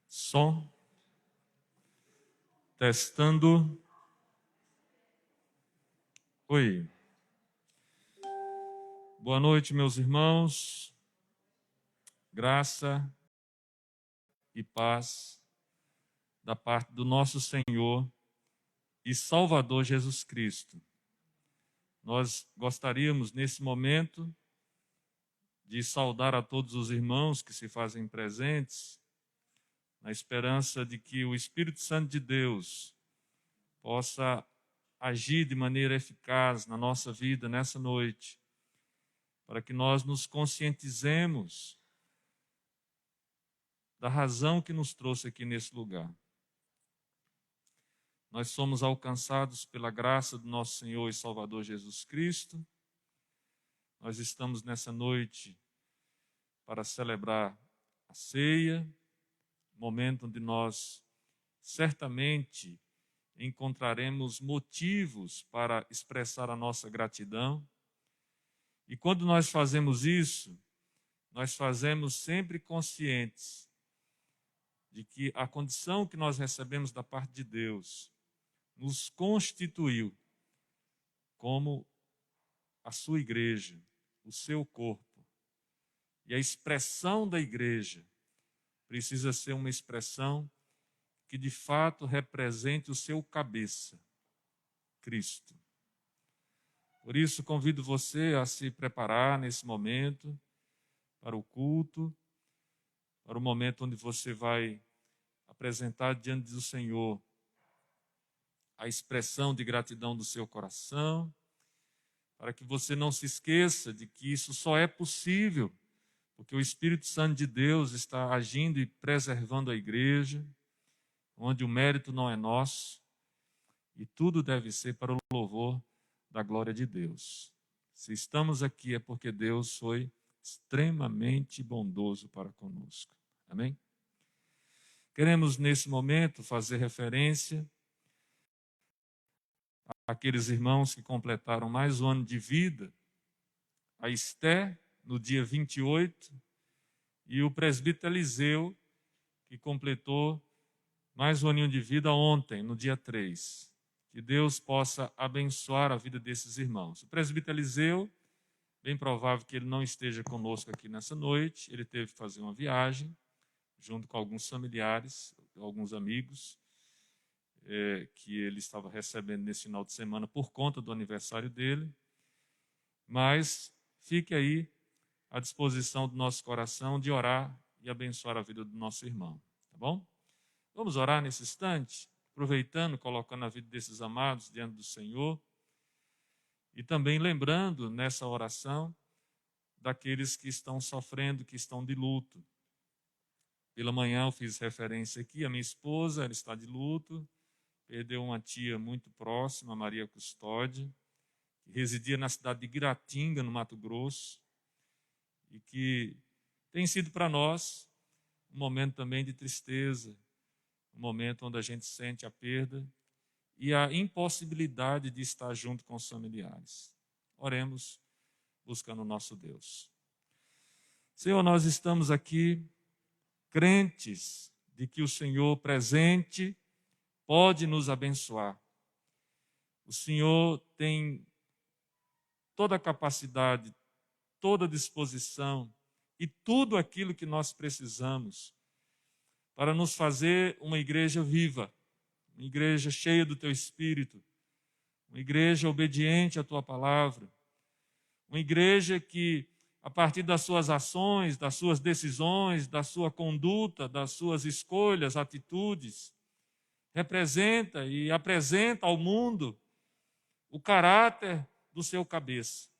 Som. Testando. Oi. Boa noite, meus irmãos. Graça e paz da parte do nosso Senhor e Salvador Jesus Cristo. Nós gostaríamos, nesse momento, de saudar a todos os irmãos que se fazem presentes, na esperança de que o Espírito Santo de Deus possa agir de maneira eficaz na nossa vida nessa noite, para que nós nos conscientizemos da razão que nos trouxe aqui nesse lugar. Nós somos alcançados pela graça do nosso Senhor e Salvador Jesus Cristo. Nós estamos nessa noite para celebrar a ceia, momento onde nós certamente encontraremos motivos para expressar a nossa gratidão. E quando nós fazemos isso, nós fazemos sempre conscientes de que a condição que nós recebemos da parte de Deus nos constituiu como a sua igreja, o seu corpo. E a expressão da igreja precisa ser uma expressão que de fato represente o seu cabeça, Cristo. Por isso, convido você a se preparar nesse momento para o culto, para o momento onde você vai apresentar diante do Senhor a expressão de gratidão do seu coração, para que você não se esqueça de que isso só é possível porque o Espírito Santo de Deus está agindo e preservando a igreja, onde o mérito não é nosso, e tudo deve ser para o louvor da glória de Deus. Se estamos aqui é porque Deus foi extremamente bondoso para conosco. Amém? Queremos, nesse momento, fazer referência àqueles irmãos que completaram mais um ano de vida, a Esté, no dia 28, e o presbítero Eliseu, que completou mais um aninho de vida ontem, no dia 3. Que Deus possa abençoar a vida desses irmãos. O presbítero Eliseu, bem provável que ele não esteja conosco aqui nessa noite, ele teve que fazer uma viagem, junto com alguns familiares, alguns amigos, que ele estava recebendo nesse final de semana por conta do aniversário dele. Mas fique aí à disposição do nosso coração de orar e abençoar a vida do nosso irmão. Tá bom? Vamos orar nesse instante, aproveitando, colocando a vida desses amados diante do Senhor e também lembrando nessa oração daqueles que estão sofrendo, que estão de luto. Pela manhã eu fiz referência aqui, a minha esposa, ela está de luto, perdeu uma tia muito próxima, Maria Custódia, que residia na cidade de Guiratinga, no Mato Grosso, e que tem sido para nós um momento também de tristeza, um momento onde a gente sente a perda e a impossibilidade de estar junto com os familiares. Oremos buscando o nosso Deus. Senhor, nós estamos aqui crentes de que o Senhor presente pode nos abençoar. O Senhor tem toda a capacidade, toda a disposição e tudo aquilo que nós precisamos para nos fazer uma igreja viva, uma igreja cheia do Teu Espírito, uma igreja obediente à Tua palavra, uma igreja que, a partir das suas ações, das suas decisões, da sua conduta, das suas escolhas, atitudes, representa e apresenta ao mundo o caráter do seu cabeça.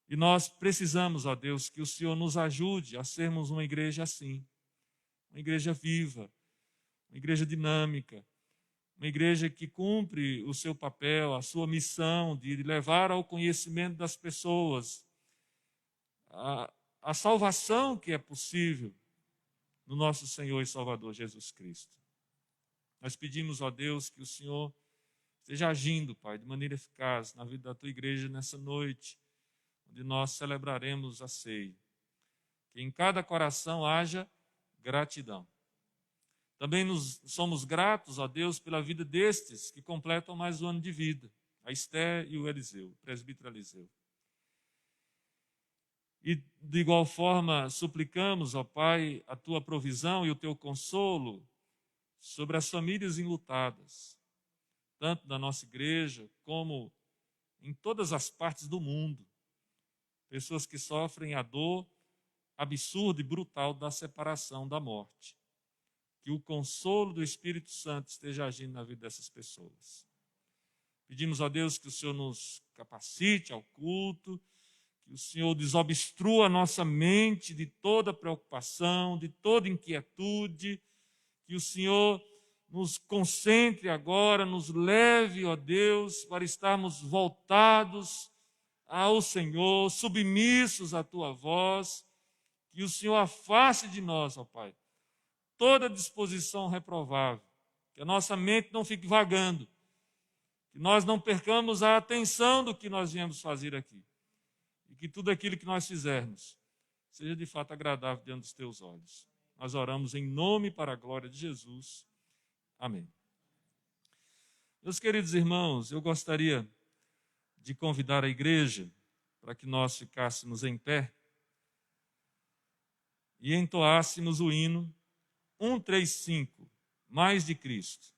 E nós precisamos, ó Deus, que o Senhor nos ajude a sermos uma igreja assim, uma igreja viva, uma igreja dinâmica, uma igreja que cumpre o seu papel, a sua missão de levar ao conhecimento das pessoas a salvação que é possível no nosso Senhor e Salvador Jesus Cristo. Nós pedimos, ó Deus, que o Senhor esteja agindo, Pai, de maneira eficaz na vida da Tua igreja nessa noite, onde nós celebraremos a ceia. Que em cada coração haja gratidão. Também somos gratos a Deus pela vida destes que completam mais um ano de vida, a Esté e o Eliseu, o presbítero Eliseu. E, de igual forma, suplicamos, ó Pai, a Tua provisão e o Teu consolo sobre as famílias enlutadas, tanto da nossa igreja como em todas as partes do mundo. Pessoas que sofrem a dor absurda e brutal da separação, da morte. Que o consolo do Espírito Santo esteja agindo na vida dessas pessoas. Pedimos a Deus que o Senhor nos capacite ao culto, que o Senhor desobstrua a nossa mente de toda preocupação, de toda inquietude, que o Senhor nos concentre agora, nos leve, ó Deus, para estarmos voltados ao Senhor, submissos à Tua voz, que o Senhor afaste de nós, ó Pai, toda disposição reprovável, que a nossa mente não fique vagando, que nós não percamos a atenção do que nós viemos fazer aqui. E que tudo aquilo que nós fizermos seja de fato agradável diante dos teus olhos. Nós oramos em nome e para a glória de Jesus. Amém. Meus queridos irmãos, eu gostaria de convidar a igreja para que nós ficássemos em pé e entoássemos o hino 135, Mais de Cristo.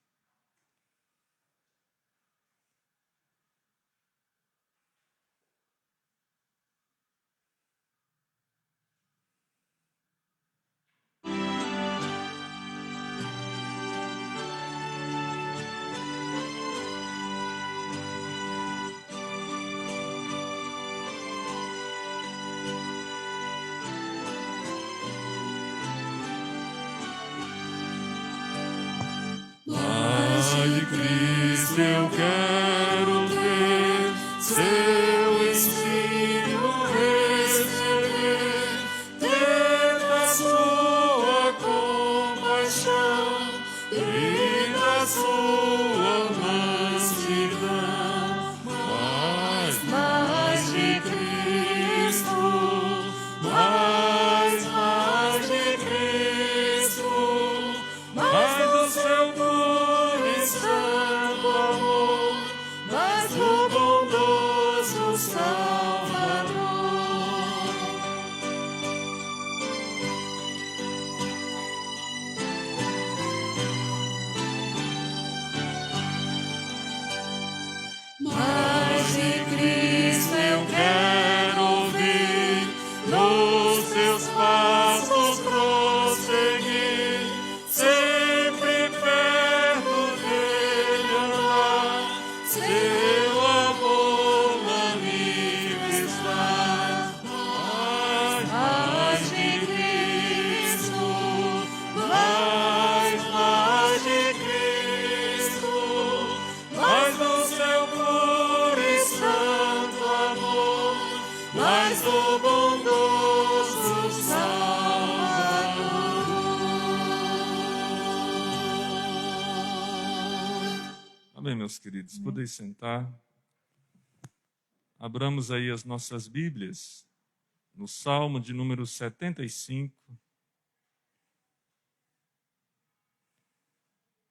Cristo eu quero ver, seu Espírito receber, ter da sua compaixão e da sua mansidão. Mais de Cristo, mais de Cristo, mais do seu Santo amor, mais do bondoso Salvador. Mais de Cristo eu quero ouvir, nos teus passos prosseguir, sempre perto dele andar, seu amor manifestar. Mais de Cristo, mais de Cristo, mais do seu puro e santo amor, mais do bondoso Salvador. Amém, meus queridos. Podem sentar. Abramos aí as nossas Bíblias no Salmo de número 75.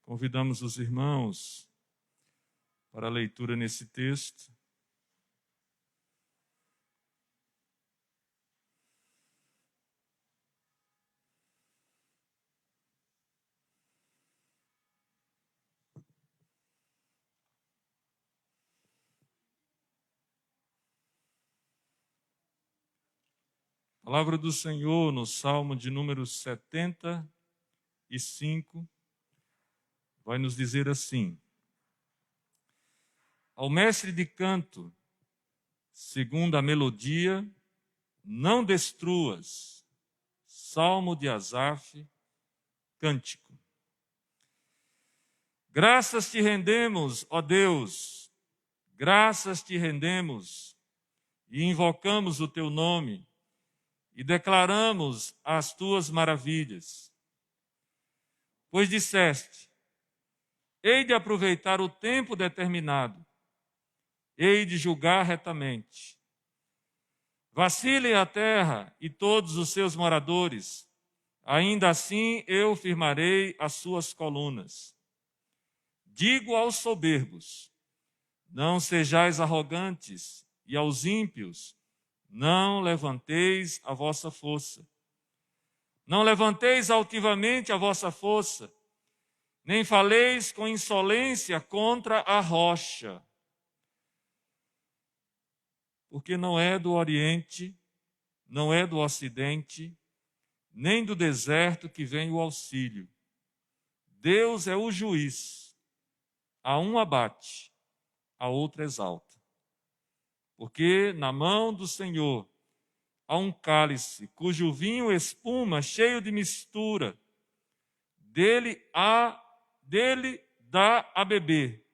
Convidamos os irmãos para a leitura nesse texto. A palavra do Senhor no Salmo de número 75 vai nos dizer assim: ao mestre de canto, segundo a melodia, não destruas. Salmo de Asaf, cântico. Graças te rendemos, ó Deus, graças te rendemos e invocamos o teu nome e declaramos as tuas maravilhas. Pois disseste: hei de aproveitar o tempo determinado, hei de julgar retamente. Vacilem a terra e todos os seus moradores, ainda assim eu firmarei as suas colunas. Digo aos soberbos: não sejais arrogantes, e aos ímpios: não levanteis a vossa força. Não levanteis altivamente a vossa força, nem faleis com insolência contra a rocha. Porque não é do Oriente, não é do Ocidente, nem do deserto que vem o auxílio. Deus é o juiz. A um abate, a outro exalta. Porque na mão do Senhor há um cálice, cujo vinho espuma, cheio de mistura. Dele dá a beber.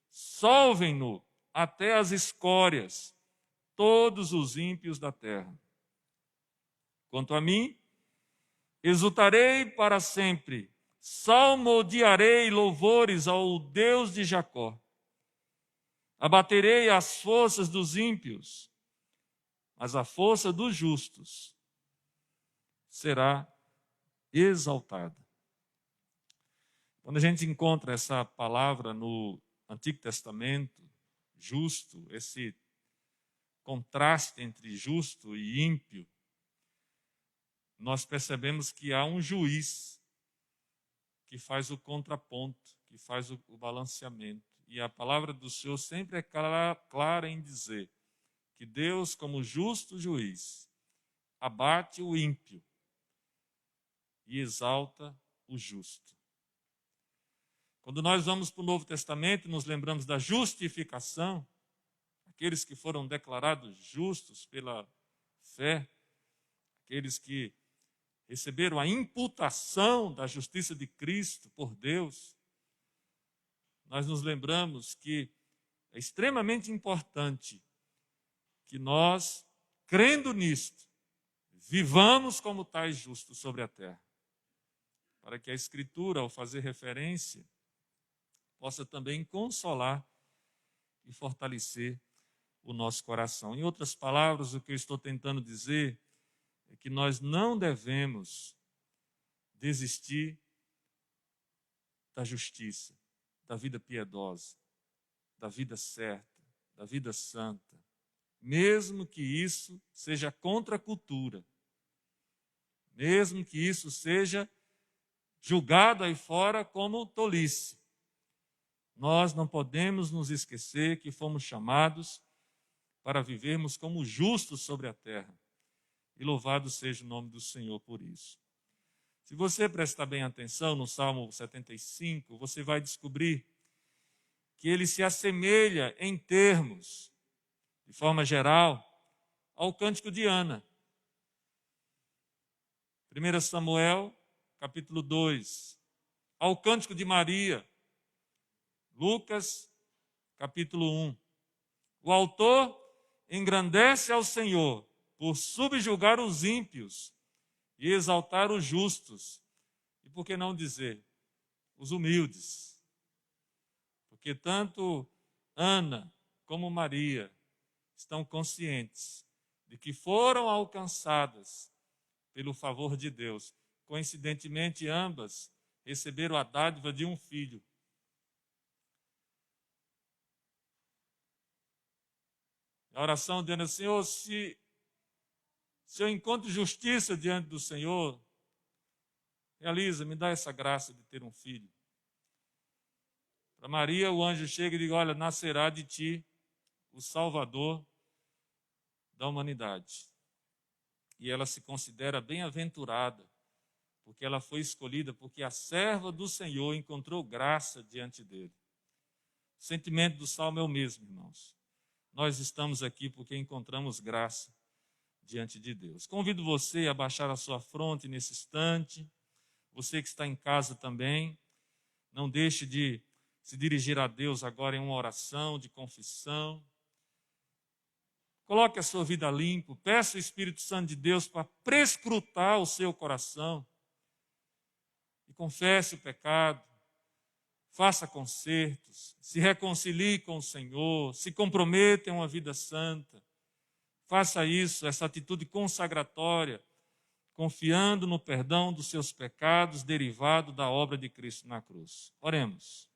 Solvem-no até as escórias todos os ímpios da terra. Quanto a mim, exultarei para sempre, salmodiarei louvores ao Deus de Jacó. Abaterei as forças dos ímpios, mas a força dos justos será exaltada. Quando a gente encontra essa palavra no Antigo Testamento, justo, esse contraste entre justo e ímpio, nós percebemos que há um juiz que faz o contraponto, que faz o balanceamento. E a palavra do Senhor sempre é clara em dizer que Deus, como justo juiz, abate o ímpio e exalta o justo. Quando nós vamos para o Novo Testamento, nos lembramos da justificação, aqueles que foram declarados justos pela fé, aqueles que receberam a imputação da justiça de Cristo por Deus. Nós nos lembramos que é extremamente importante que nós, crendo nisto, vivamos como tais justos sobre a terra, para que a Escritura, ao fazer referência, possa também consolar e fortalecer o nosso coração. Em outras palavras, o que eu estou tentando dizer é que nós não devemos desistir da justiça, da vida piedosa, da vida certa, da vida santa, mesmo que isso seja contra a cultura, mesmo que isso seja julgado aí fora como tolice. Nós não podemos nos esquecer que fomos chamados para vivermos como justos sobre a terra. E louvado seja o nome do Senhor por isso. Se você prestar bem atenção no Salmo 75, você vai descobrir que ele se assemelha em termos, de forma geral, ao Cântico de Ana. 1 Samuel, capítulo 2, ao Cântico de Maria, Lucas, capítulo 1. O autor engrandece ao Senhor por subjugar os ímpios e exaltar os justos. E por que não dizer, os humildes? Porque tanto Ana como Maria estão conscientes de que foram alcançadas pelo favor de Deus. Coincidentemente, ambas receberam a dádiva de um filho. A oração dizendo, Senhor, se eu encontro justiça diante do Senhor, realiza, me dá essa graça de ter um filho. Para Maria, o anjo chega e diz, olha, nascerá de ti o Salvador da humanidade. E ela se considera bem-aventurada, porque ela foi escolhida, porque a serva do Senhor encontrou graça diante dele. O sentimento do Salmo é o mesmo, irmãos. Nós estamos aqui porque encontramos graça diante de Deus. Convido você a baixar a sua fronte nesse instante. Você que está em casa também, não deixe de se dirigir a Deus agora em uma oração de confissão. Coloque a sua vida limpo, peça o Espírito Santo de Deus para prescrutar o seu coração. E confesse o pecado, faça concertos, se reconcilie com o Senhor, se comprometa em uma vida santa. Faça isso, essa atitude consagratória, confiando no perdão dos seus pecados derivado da obra de Cristo na cruz. Oremos.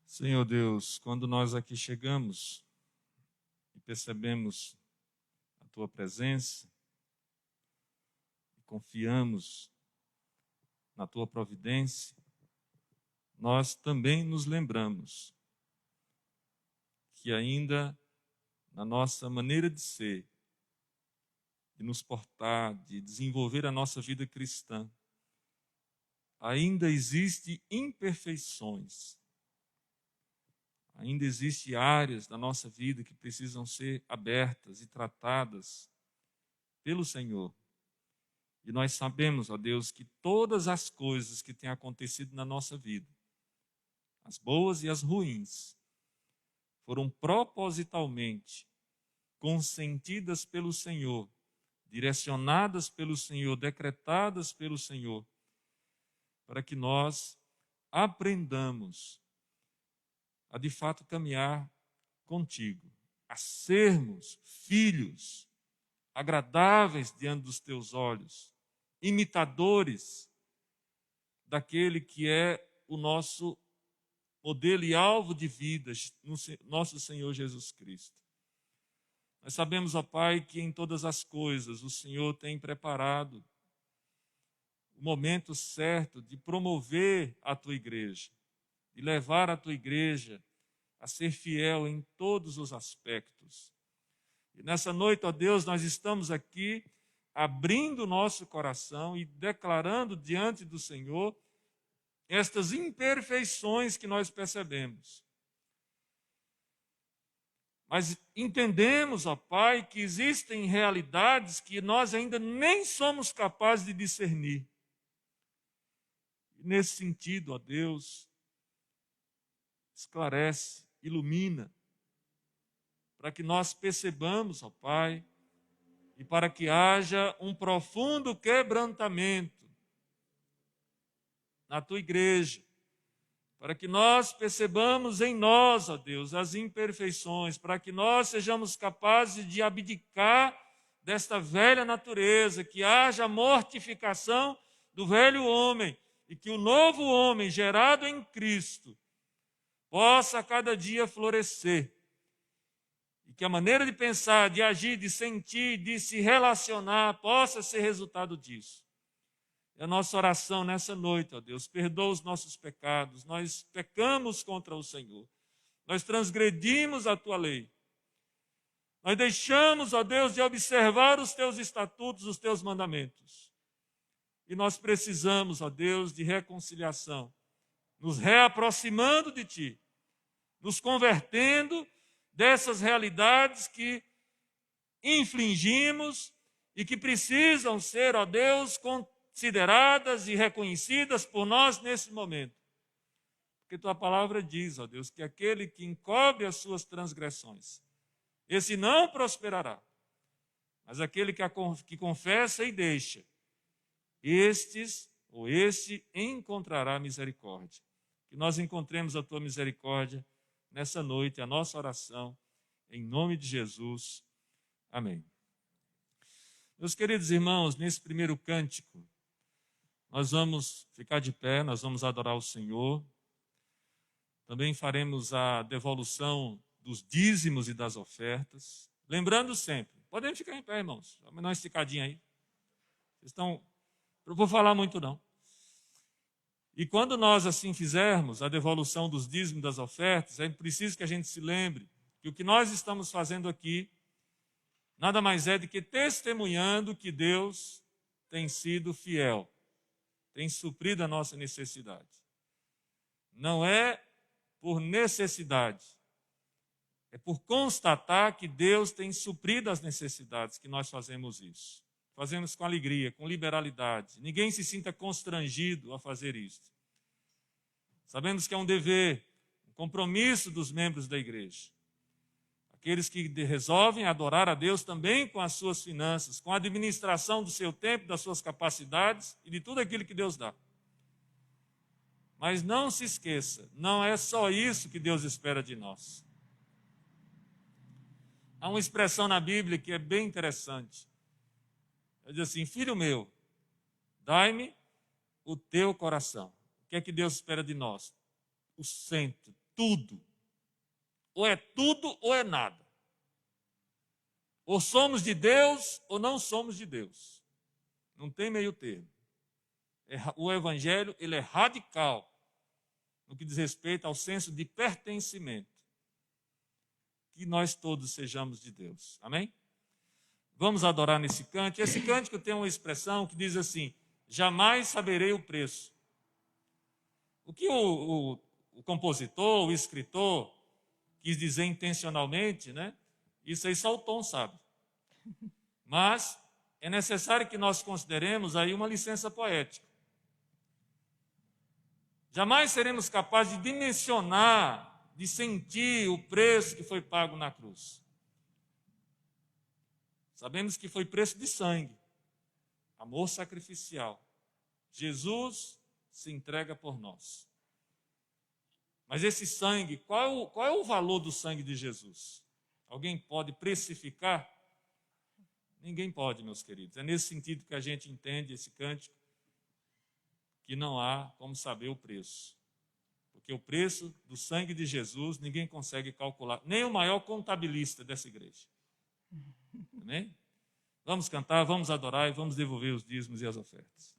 Senhor Deus, quando nós aqui chegamos e percebemos a Tua presença, e confiamos na Tua providência, nós também nos lembramos que ainda na nossa maneira de ser, de nos portar, de desenvolver a nossa vida cristã, ainda existem imperfeições. Ainda existem áreas da nossa vida que precisam ser abertas e tratadas pelo Senhor. E nós sabemos, ó Deus, que todas as coisas que têm acontecido na nossa vida, as boas e as ruins, foram propositalmente consentidas pelo Senhor, direcionadas pelo Senhor, decretadas pelo Senhor, para que nós aprendamos a de fato caminhar contigo, a sermos filhos agradáveis diante dos teus olhos, imitadores daquele que é o nosso modelo e alvo de vida, nosso Senhor Jesus Cristo. Nós sabemos, ó Pai, que em todas as coisas o Senhor tem preparado o momento certo de promover a tua igreja, de levar a tua igreja a ser fiel em todos os aspectos. E nessa noite, ó Deus, nós estamos aqui abrindo o nosso coração e declarando diante do Senhor estas imperfeições que nós percebemos. Mas entendemos, ó Pai, que existem realidades que nós ainda nem somos capazes de discernir. E nesse sentido, ó Deus, esclarece, ilumina, para que nós percebamos, ó Pai, e para que haja um profundo quebrantamento na tua igreja, para que nós percebamos em nós, ó Deus, as imperfeições, para que nós sejamos capazes de abdicar desta velha natureza, que haja mortificação do velho homem e que o novo homem gerado em Cristo possa a cada dia florescer. E que a maneira de pensar, de agir, de sentir, de se relacionar possa ser resultado disso. É a nossa oração nessa noite, ó Deus, perdoa os nossos pecados. Nós pecamos contra o Senhor. Nós transgredimos a tua lei. Nós deixamos, ó Deus, de observar os teus estatutos, os teus mandamentos. E nós precisamos, ó Deus, de reconciliação, nos reaproximando de ti, nos convertendo dessas realidades que infligimos e que precisam ser, ó Deus, consideradas e reconhecidas por nós nesse momento. Porque tua palavra diz, ó Deus, que aquele que encobre as suas transgressões, esse não prosperará. Mas aquele que confessa e deixa, estes ou este encontrará misericórdia. Que nós encontremos a tua misericórdia nessa noite, a nossa oração, em nome de Jesus. Amém. Meus queridos irmãos, nesse primeiro cântico, nós vamos ficar de pé, nós vamos adorar o Senhor. Também faremos a devolução dos dízimos e das ofertas. Lembrando sempre, podemos ficar em pé, irmãos, dá uma esticadinha aí. Vocês estão... Eu não vou falar muito, não. E quando nós assim fizermos a devolução dos dízimos e das ofertas, é preciso que a gente se lembre que o que nós estamos fazendo aqui nada mais é do que testemunhando que Deus tem sido fiel, tem suprido a nossa necessidade. Não é por necessidade, é por constatar que Deus tem suprido as necessidades que nós fazemos isso. Fazemos com alegria, com liberalidade. Ninguém se sinta constrangido a fazer isso. Sabemos que é um dever, um compromisso dos membros da igreja. Aqueles que resolvem adorar a Deus também com as suas finanças, com a administração do seu tempo, das suas capacidades e de tudo aquilo que Deus dá. Mas não se esqueça, não é só isso que Deus espera de nós. Há uma expressão na Bíblia que é bem interessante. Ele diz assim: filho meu, dai-me o teu coração. O que é que Deus espera de nós? O centro, tudo. Ou é tudo ou é nada. Ou somos de Deus ou não somos de Deus. Não tem meio termo. O Evangelho ele é radical no que diz respeito ao senso de pertencimento. Que nós todos sejamos de Deus. Amém? Vamos adorar nesse cântico. Esse cântico tem uma expressão que diz assim: jamais saberei o preço. O que o compositor, o escritor, quis dizer intencionalmente, né? Isso aí só o Tom sabe. Mas é necessário que nós consideremos aí uma licença poética. Jamais seremos capazes de dimensionar, de sentir o preço que foi pago na cruz. Sabemos que foi preço de sangue, amor sacrificial. Jesus se entrega por nós. Mas esse sangue, qual é o valor do sangue de Jesus? Alguém pode precificar? Ninguém pode, meus queridos. É nesse sentido que a gente entende esse cântico, que não há como saber o preço. Porque o preço do sangue de Jesus ninguém consegue calcular, nem o maior contabilista dessa igreja. Amém? Vamos cantar, vamos adorar e vamos devolver os dízimos e as ofertas.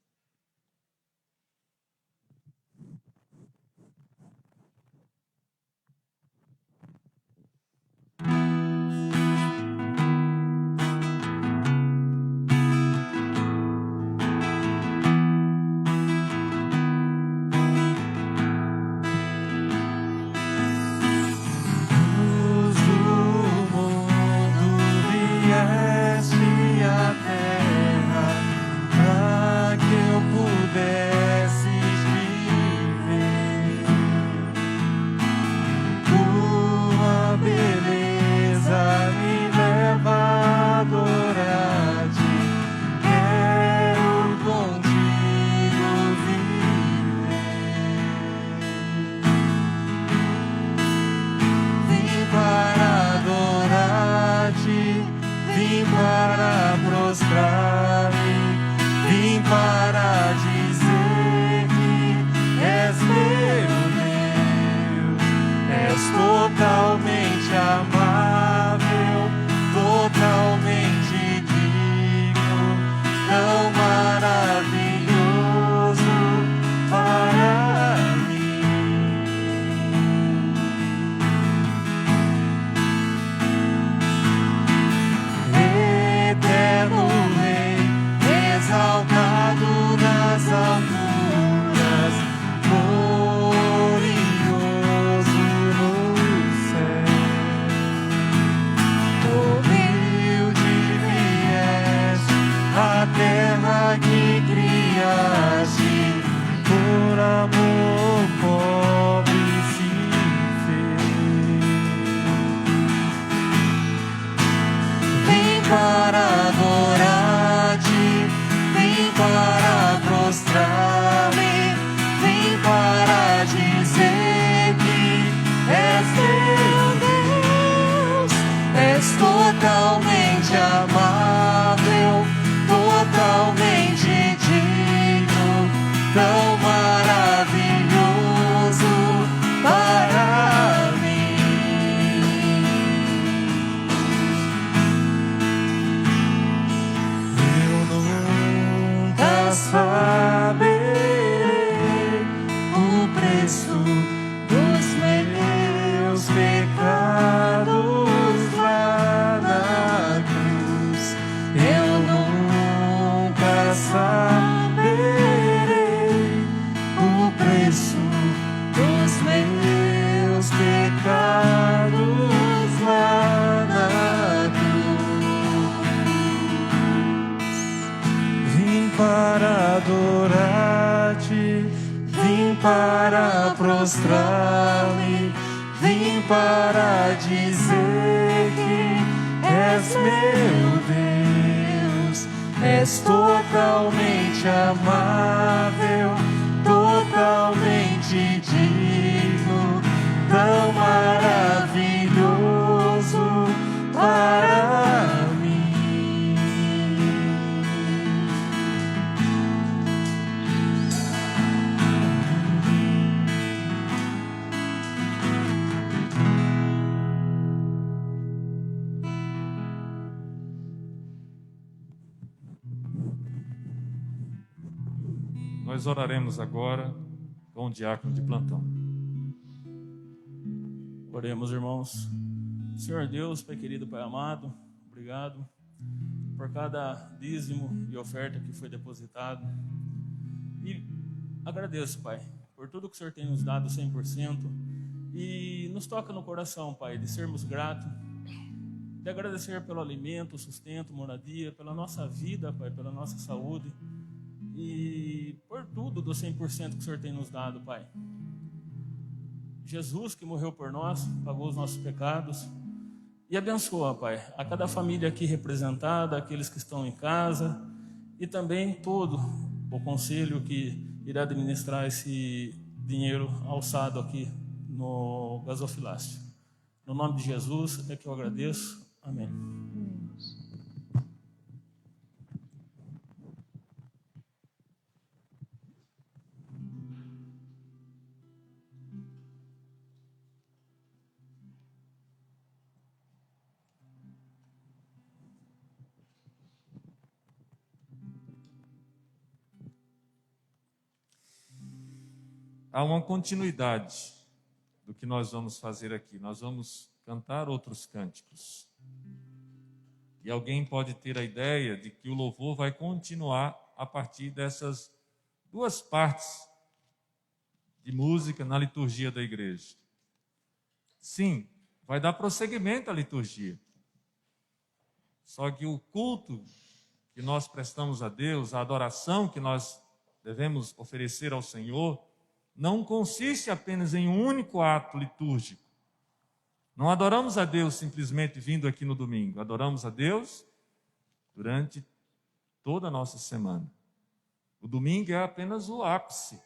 Eterno Rei, preço dos meus pecados lá na cruz. Eu nunca saberei o preço dos meus pecados lá na cruz. Vim para adorar-te, vim para prostrar-me, vim para dizer que és meu Deus. És totalmente amável, totalmente digno, tão maravilhoso para mim. Nós oraremos agora com o diácono de plantão. Oremos, irmãos. Senhor Deus, Pai querido, Pai amado, obrigado por cada dízimo e oferta que foi depositado. E agradeço, Pai, por tudo que o Senhor tem nos dado 100%. E nos toca no coração, Pai, de sermos gratos, de agradecer pelo alimento, sustento, moradia, pela nossa vida, Pai, pela nossa saúde. E por tudo do 100% que o Senhor tem nos dado, Pai. Jesus que morreu por nós, pagou os nossos pecados. E abençoa, Pai, a cada família aqui representada, aqueles que estão em casa e também todo o conselho que irá administrar esse dinheiro alçado aqui no gasofilácio. No nome de Jesus é que eu agradeço. Amém. Há uma continuidade do que nós vamos fazer aqui. Nós vamos cantar outros cânticos. E alguém pode ter a ideia de que o louvor vai continuar a partir dessas duas partes de música na liturgia da igreja. Sim, vai dar prosseguimento à liturgia. Só que o culto que nós prestamos a Deus, a adoração que nós devemos oferecer ao Senhor, não consiste apenas em um único ato litúrgico. Não adoramos a Deus simplesmente vindo aqui no domingo. Adoramos a Deus durante toda a nossa semana. O domingo é apenas o ápice.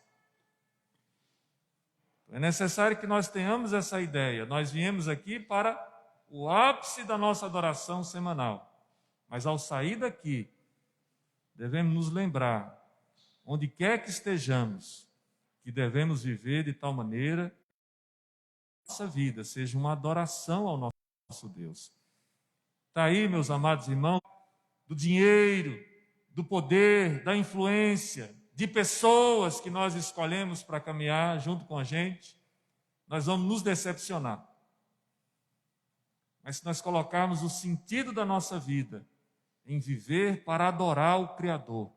É necessário que nós tenhamos essa ideia. Nós viemos aqui para o ápice da nossa adoração semanal. Mas ao sair daqui, devemos nos lembrar, onde quer que estejamos, que devemos viver de tal maneira que nossa vida seja uma adoração ao nosso Deus. Está aí, meus amados irmãos, do dinheiro, do poder, da influência, de pessoas que nós escolhemos para caminhar junto com a gente, nós vamos nos decepcionar. Mas se nós colocarmos o sentido da nossa vida em viver para adorar o Criador,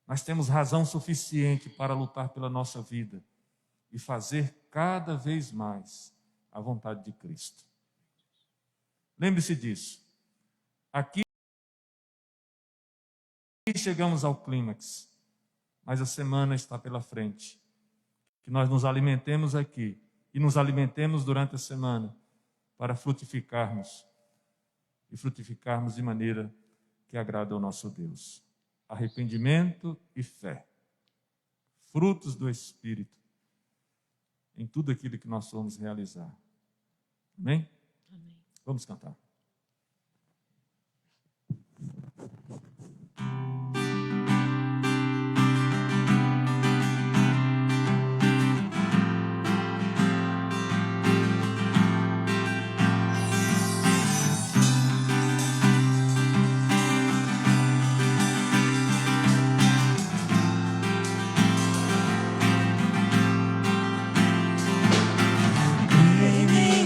nós temos razão suficiente para lutar pela nossa vida e fazer cada vez mais a vontade de Cristo. Lembre-se disso. Aqui chegamos ao clímax, mas a semana está pela frente. Que nós nos alimentemos aqui e nos alimentemos durante a semana para frutificarmos e frutificarmos de maneira que agrada ao nosso Deus. Arrependimento e fé, frutos do Espírito, em tudo aquilo que nós vamos realizar. Amém? Amém. Vamos cantar.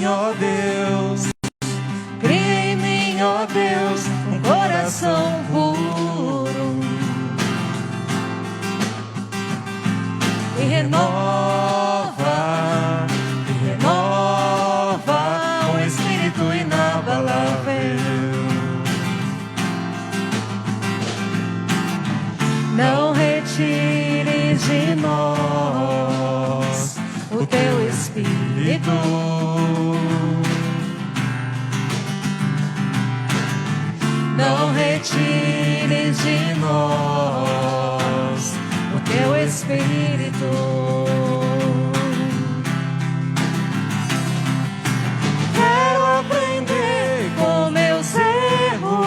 mim, ó Deus. Cria em mim, ó Deus, um coração puro. E renova um espírito inabalável. Não retire de nós o teu espírito. Não retire de nós o teu espírito. Quero aprender com meus erros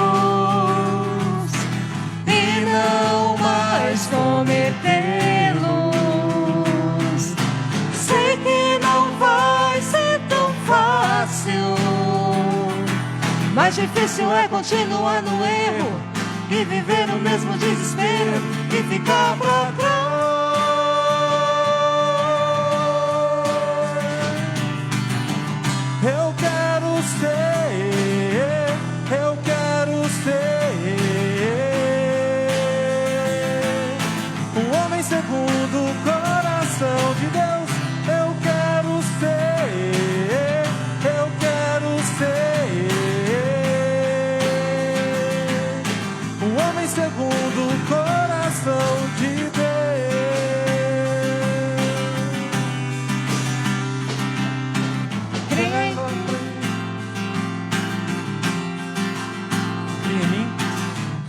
e não mais cometê-los. Sei que não vai ser tão fácil. Mais difícil é continuar no erro e viver no mesmo desespero e ficar pra trás. Eu quero ser um homem segundo o coração de Deus. Eu quero ser um homem segundo o coração de Deus.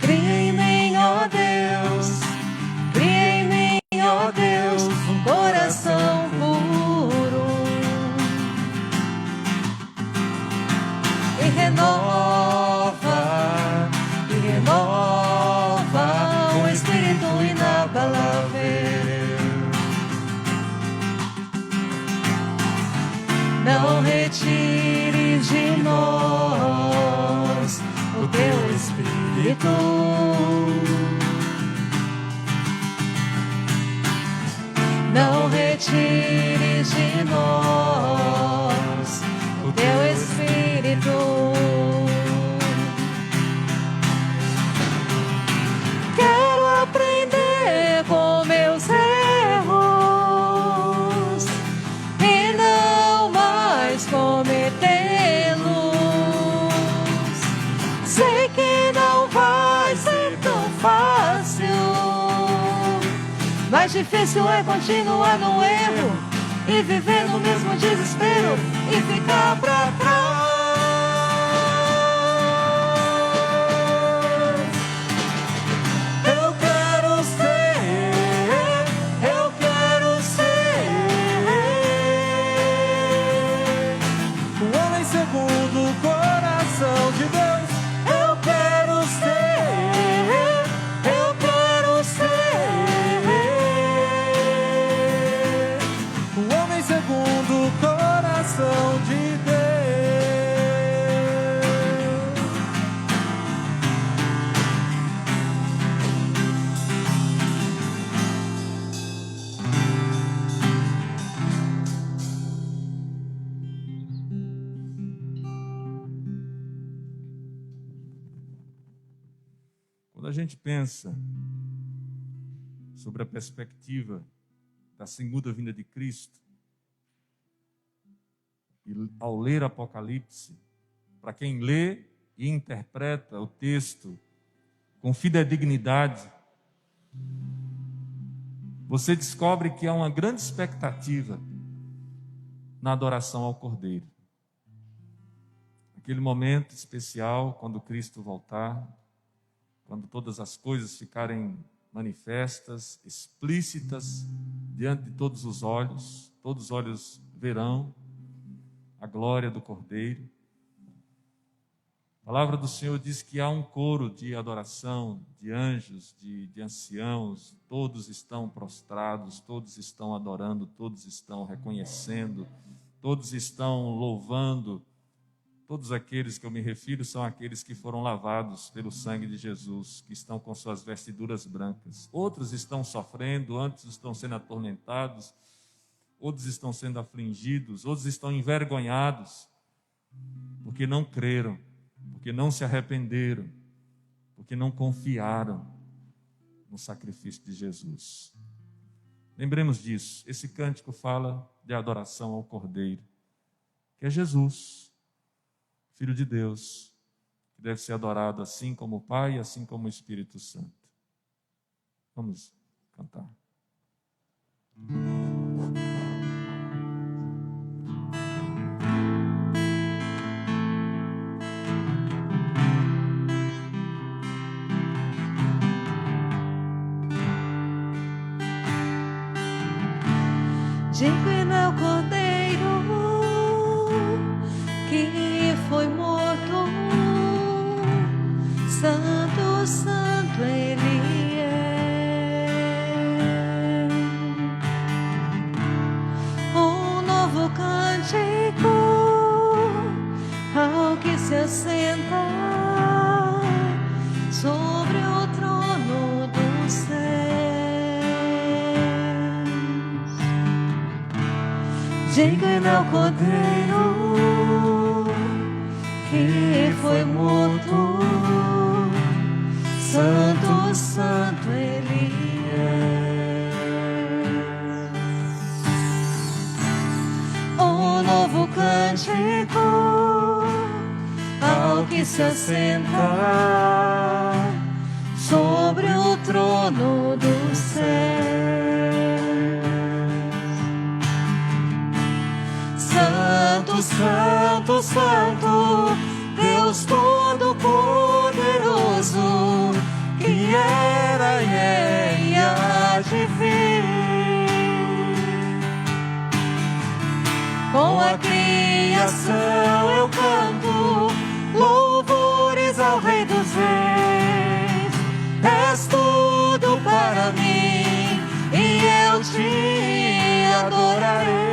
Cria em mim, ó Deus. Cria em mim, ó Deus, um coração puro. E renova um espírito inabalável. Não retire de nós o teu espírito. Não retire de nós o teu espírito. Quero aprender com meus erros e não mais cometê-los. Sei que não vai ser tão fácil. Mais difícil é continuar no erro e viver no mesmo desespero e ficar pra trás. Eu quero ser um homem segundo o coração de Deus. Eu quero ser um homem segundo o coração de Deus. Quando a gente pensa sobre a perspectiva da segunda vinda de Cristo, e ao ler Apocalipse, para quem lê e interpreta o texto com fidedignidade, você descobre que há uma grande expectativa na adoração ao Cordeiro. Aquele momento especial, quando Cristo voltar, quando todas as coisas ficarem manifestas, explícitas, diante de todos os olhos verão a glória do Cordeiro. A palavra do Senhor diz que há um coro de adoração, de anjos, de anciãos, todos estão prostrados, todos estão adorando, todos estão reconhecendo, todos estão louvando. Todos aqueles que eu me refiro são aqueles que foram lavados pelo sangue de Jesus, que estão com suas vestiduras brancas. Outros estão sofrendo, outros estão sendo atormentados, outros estão sendo afligidos, outros estão envergonhados, porque não creram, porque não se arrependeram, porque não confiaram no sacrifício de Jesus. Lembremos disso. Esse cântico fala de adoração ao Cordeiro, que é Jesus, Filho de Deus, que deve ser adorado assim como o Pai, assim como o Espírito Santo. Vamos cantar. Digno é o Cordeiro que foi morto, Santo, Santo Ele é. Um novo cântico ao que se assenta sobre o trono do céu. Digno é o Cordeiro que foi morto, Santo, Santo Ele é. Um novo cântico ao que se assenta sobre o trono do céu. Santo, Santo, Santo, Deus Todo-Poderoso, que era e é e há de vir. Com a criação eu canto louvores ao Rei dos Reis. És tudo para mim e eu te adorarei.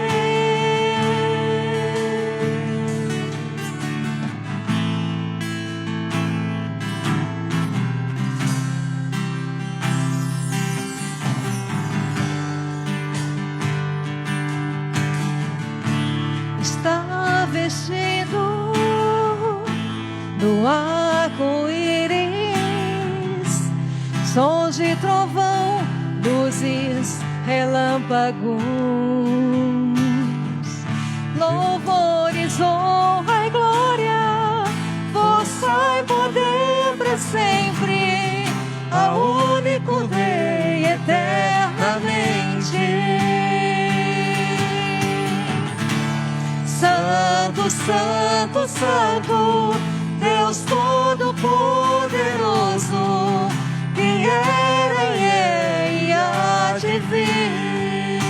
Está vestido do arco-íris, sons de trovão, luzes, relâmpagos, louvores, honra e glória, força e poder para sempre, ao único Rei eternamente. Santo, Santo, Santo, Deus Todo-Poderoso, que era e é e há de vir.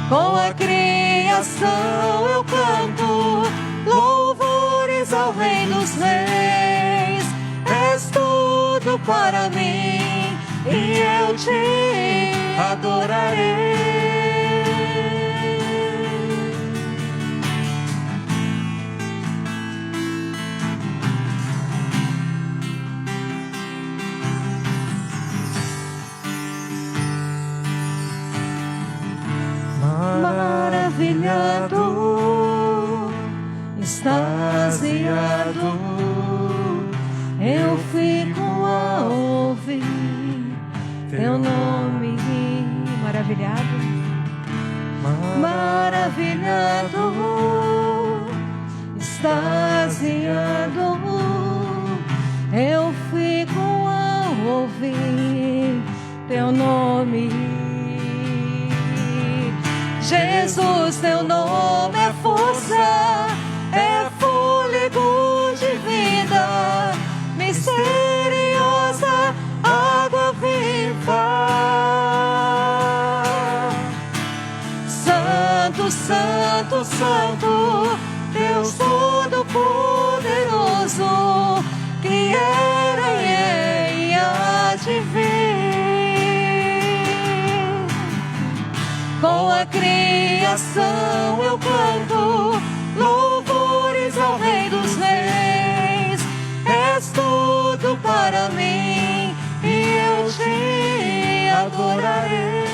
Com a criação eu canto louvores ao Rei dos Reis. És tudo para mim e eu te adorarei. Maravilhado, extasiado, eu fico a ouvir teu nome. Maravilhado, maravilhado, extasiado, eu fico a ouvir teu nome. Jesus, teu nome é força, é fôlego de vida, misteriosa água viva. Santo, Santo, Santo, Deus Todo-Poderoso, que era e é e há de vir. Com a criação eu canto louvores ao Rei dos Reis. És tudo para mim e eu te adorarei.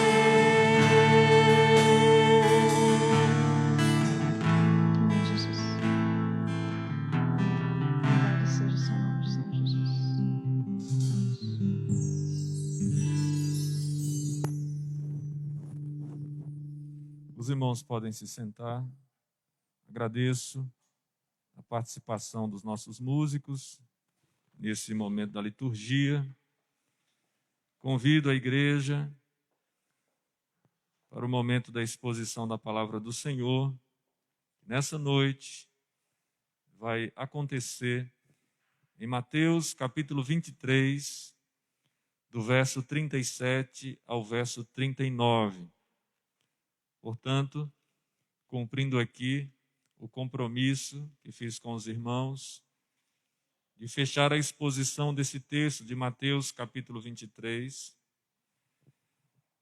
Os irmãos podem se sentar. Agradeço a participação dos nossos músicos nesse momento da liturgia. Convido a igreja para o momento da exposição da palavra do Senhor. Nessa noite vai acontecer em Mateus capítulo 23, do verso 37 ao verso 39. Portanto, cumprindo aqui o compromisso que fiz com os irmãos de fechar a exposição desse texto de Mateus capítulo 23,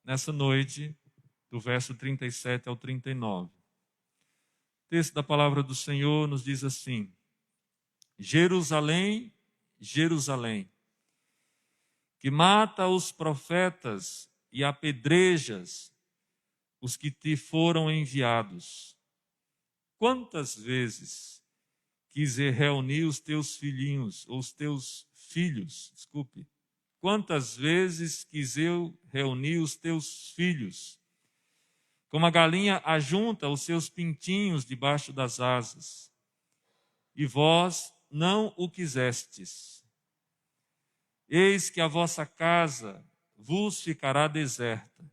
nessa noite, do verso 37 ao 39. O texto da palavra do Senhor nos diz assim: Jerusalém, Jerusalém, que mata os profetas e apedrejas os que te foram enviados. Quantas vezes quis reunir os teus filhinhos, ou os teus filhos, desculpe. Quantas vezes quis eu reunir os teus filhos, como a galinha ajunta os seus pintinhos debaixo das asas, e vós não o quisestes. Eis que a vossa casa vos ficará deserta.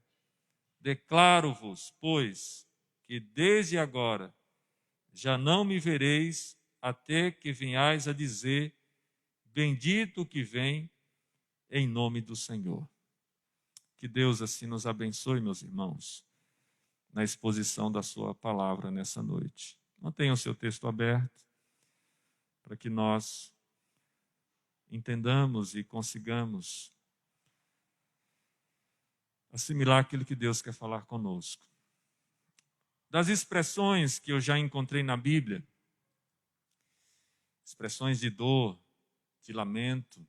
Declaro-vos, pois, que desde agora já não me vereis até que venhais a dizer: bendito o que vem em nome do Senhor. Que Deus assim nos abençoe, meus irmãos, na exposição da sua palavra nessa noite. Mantenha o seu texto aberto para que nós entendamos e consigamos assimilar aquilo que Deus quer falar conosco. Das expressões que eu já encontrei na Bíblia, expressões de dor, de lamento,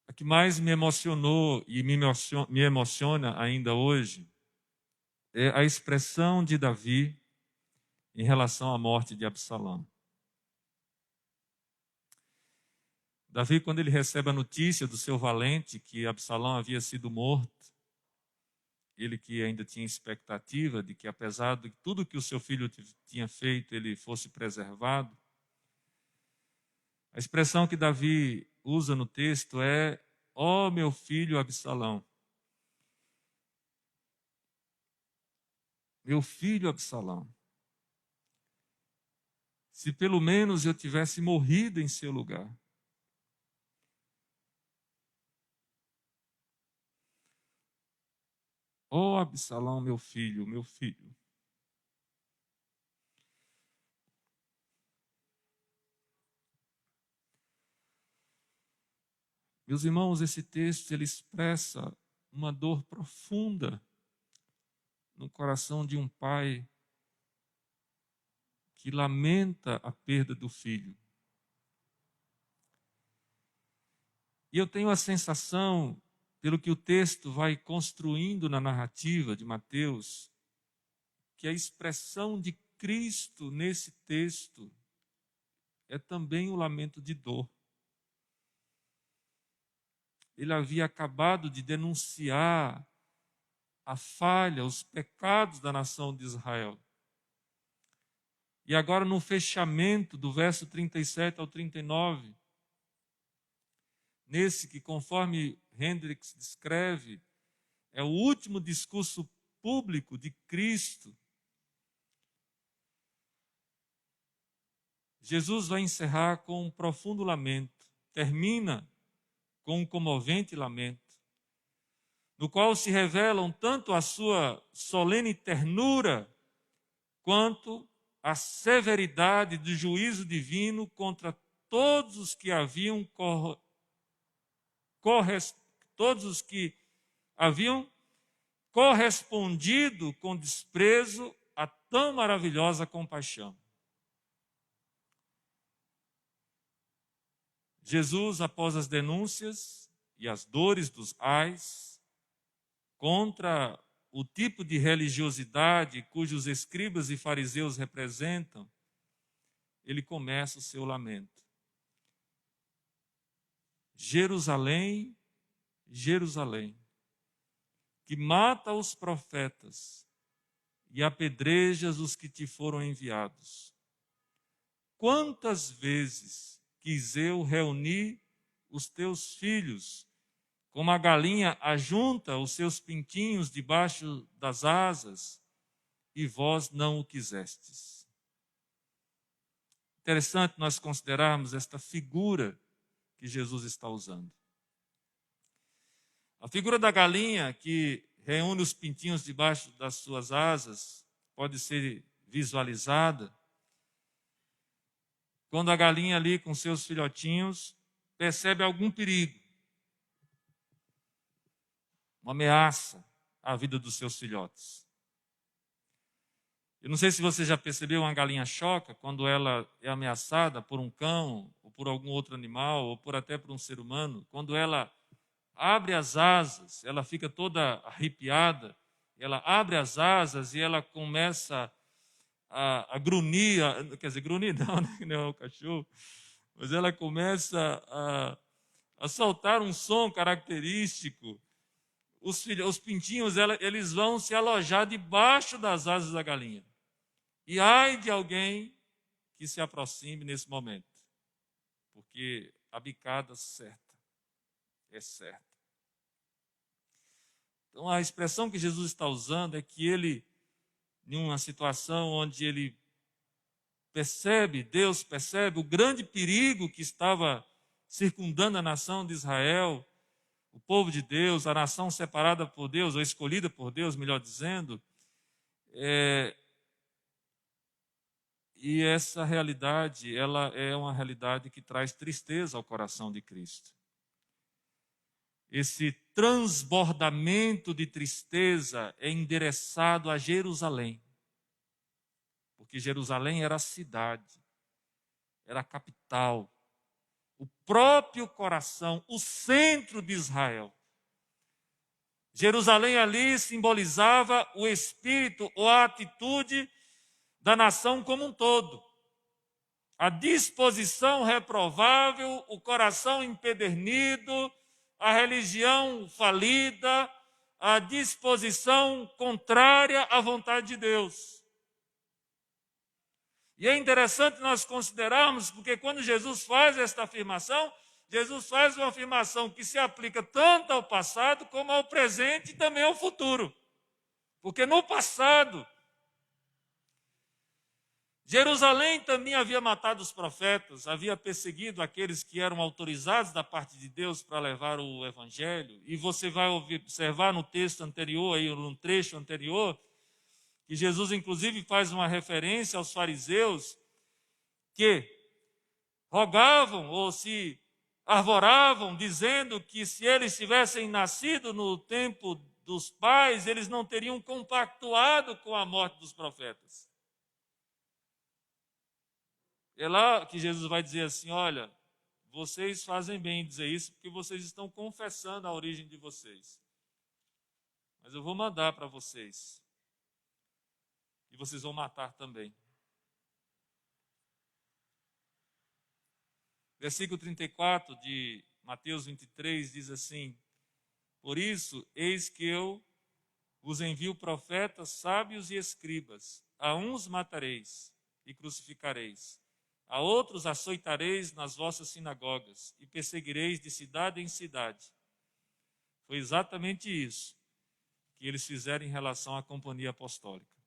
a que mais me emocionou e me emociona ainda hoje é a expressão de Davi em relação à morte de Absalão. Davi, quando ele recebe a notícia do seu valente que Absalão havia sido morto, ele que ainda tinha expectativa de que, apesar de tudo que o seu filho tinha feito, ele fosse preservado, a expressão que Davi usa no texto é: ó meu filho Absalão. Meu filho Absalão. Se pelo menos eu tivesse morrido em seu lugar. Ó Absalão, meu filho, meu filho. Meus irmãos, esse texto ele expressa uma dor profunda no coração de um pai que lamenta a perda do filho. E eu tenho a sensação, pelo que o texto vai construindo na narrativa de Mateus, que a expressão de Cristo nesse texto é também o lamento de dor. Ele havia acabado de denunciar a falha, os pecados da nação de Israel. E agora, no fechamento do verso 37 ao 39, nesse que, conforme Hendricks descreve, é o último discurso público de Cristo, Jesus vai encerrar com um profundo lamento, termina com um comovente lamento, no qual se revelam tanto a sua solene ternura, quanto a severidade do juízo divino contra todos os que haviam correspondido com desprezo a tão maravilhosa compaixão. Jesus, após as denúncias e as dores dos ais contra o tipo de religiosidade cujos escribas e fariseus representam, ele começa o seu lamento. Jerusalém, Jerusalém, que mata os profetas e apedrejas os que te foram enviados. Quantas vezes quis eu reunir os teus filhos, como a galinha ajunta os seus pintinhos debaixo das asas, e vós não o quisestes. Interessante nós considerarmos esta figura que Jesus está usando. A figura da galinha que reúne os pintinhos debaixo das suas asas pode ser visualizada quando a galinha ali com seus filhotinhos percebe algum perigo, uma ameaça à vida dos seus filhotes. Eu não sei se você já percebeu, uma galinha choca quando ela é ameaçada por um cão, ou por algum outro animal, ou até por um ser humano. Quando ela abre as asas, ela fica toda arrepiada, ela abre as asas e ela começa a grunhir, quer dizer, grunhir não, né, não é o cachorro, mas ela começa a soltar um som característico. Os pintinhos, eles vão se alojar debaixo das asas da galinha. E ai de alguém que se aproxime nesse momento, porque a bicada é certa. Então a expressão que Jesus está usando é que ele, em uma situação onde ele Deus percebe o grande perigo que estava circundando a nação de Israel, o povo de Deus, a nação separada por Deus, ou escolhida por Deus, melhor dizendo, e essa realidade, ela é uma realidade que traz tristeza ao coração de Cristo. Esse transbordamento de tristeza é endereçado a Jerusalém, porque Jerusalém era a cidade, era a capital, o próprio coração, o centro de Israel. Jerusalém ali simbolizava o espírito ou a atitude da nação como um todo. A disposição reprovável, o coração empedernido, a religião falida, a disposição contrária à vontade de Deus. E é interessante nós considerarmos, porque quando Jesus faz esta afirmação, Jesus faz uma afirmação que se aplica tanto ao passado como ao presente e também ao futuro. Porque no passado, Jerusalém também havia matado os profetas, havia perseguido aqueles que eram autorizados da parte de Deus para levar o evangelho. E você vai observar no texto anterior, aí, no trecho anterior, que Jesus inclusive faz uma referência aos fariseus que rogavam ou se arvoravam, dizendo que se eles tivessem nascido no tempo dos pais, eles não teriam compactuado com a morte dos profetas. É lá que Jesus vai dizer assim, olha, vocês fazem bem em dizer isso porque vocês estão confessando a origem de vocês. Mas eu vou mandar para vocês. E vocês vão matar também. Versículo 34 de Mateus 23 diz assim, por isso, eis que eu vos envio profetas, sábios e escribas. A uns matareis e crucificareis. A outros açoitareis nas vossas sinagogas e perseguireis de cidade em cidade. Foi exatamente isso que eles fizeram em relação à companhia apostólica.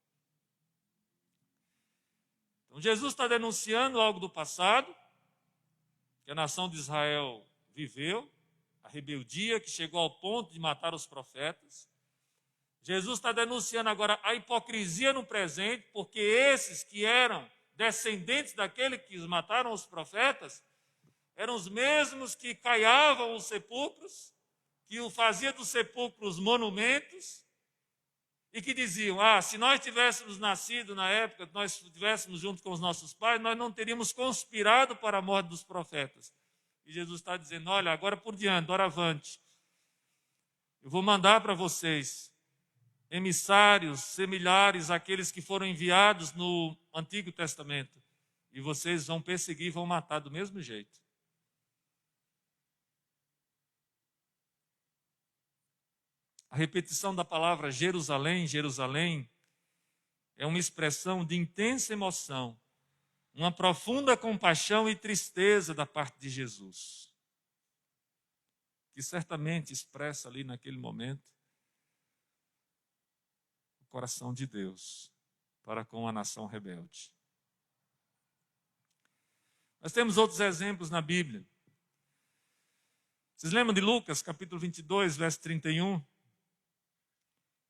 Então Jesus está denunciando algo do passado, que a nação de Israel viveu, a rebeldia que chegou ao ponto de matar os profetas. Jesus está denunciando agora a hipocrisia no presente, porque esses que eram descendentes daquele que mataram os profetas, eram os mesmos que caiavam os sepulcros, que faziam dos sepulcros monumentos, e que diziam, se nós tivéssemos nascido na época, nós estivéssemos junto com os nossos pais, nós não teríamos conspirado para a morte dos profetas. E Jesus está dizendo, olha, agora por diante, doravante, eu vou mandar para vocês emissários similares àqueles que foram enviados no Antigo Testamento. E vocês vão perseguir e vão matar do mesmo jeito. A repetição da palavra Jerusalém, Jerusalém, é uma expressão de intensa emoção, uma profunda compaixão e tristeza da parte de Jesus, que certamente expressa ali naquele momento o coração de Deus para com a nação rebelde. Nós temos outros exemplos na Bíblia. Vocês lembram de Lucas, capítulo 22, verso 31?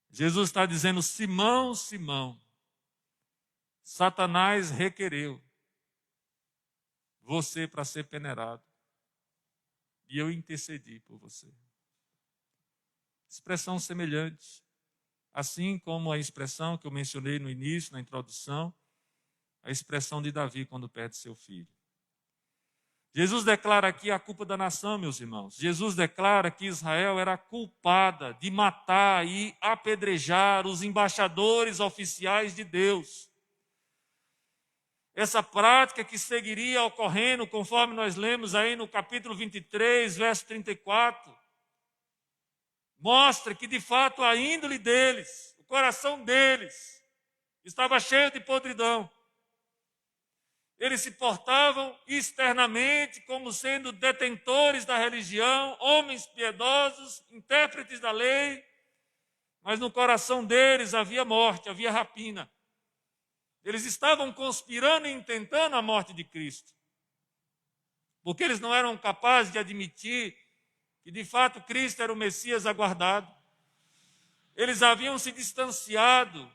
Jesus está dizendo: Simão, Simão, Satanás requereu você para ser peneirado, e eu intercedi por você. Expressão semelhante, assim como a expressão que eu mencionei no início, na introdução, a expressão de Davi quando perde seu filho. Jesus declara aqui a culpa da nação, meus irmãos. Jesus declara que Israel era culpada de matar e apedrejar os embaixadores oficiais de Deus. Essa prática que seguiria ocorrendo, conforme nós lemos aí no capítulo 23, verso 34, mostra que de fato a índole deles, o coração deles, estava cheio de podridão. Eles se portavam externamente como sendo detentores da religião, homens piedosos, intérpretes da lei, mas no coração deles havia morte, havia rapina. Eles estavam conspirando e intentando a morte de Cristo, porque eles não eram capazes de admitir que de fato Cristo era o Messias aguardado. Eles haviam se distanciado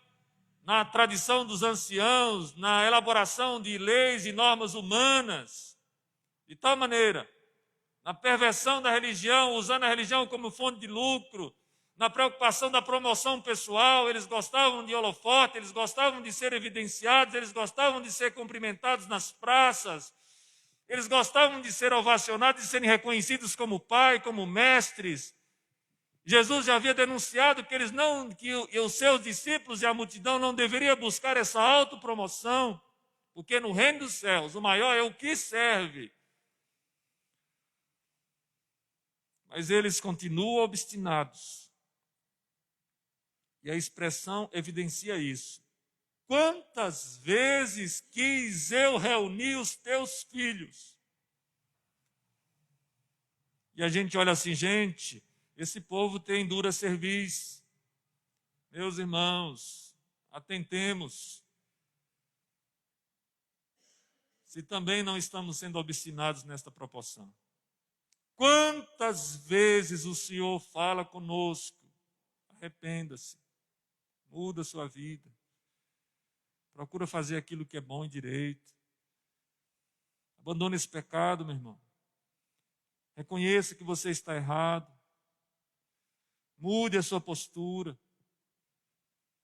na tradição dos anciãos, na elaboração de leis e normas humanas, de tal maneira, na perversão da religião, usando a religião como fonte de lucro, na preocupação da promoção pessoal, eles gostavam de holofote, eles gostavam de ser evidenciados, eles gostavam de ser cumprimentados nas praças, eles gostavam de ser ovacionados, de serem reconhecidos como pai, como mestres. Jesus já havia denunciado que os seus discípulos e a multidão não deveriam buscar essa autopromoção, porque no reino dos céus o maior é o que serve. Mas eles continuam obstinados. E a expressão evidencia isso. Quantas vezes quis eu reunir os teus filhos? E a gente olha assim, gente, esse povo tem dura cerviz. Meus irmãos, atentemos. Se também não estamos sendo obstinados nesta proporção. Quantas vezes o Senhor fala conosco? Arrependa-se, muda a sua vida, procura fazer aquilo que é bom e direito. Abandone esse pecado, meu irmão. Reconheça que você está errado. Mude a sua postura.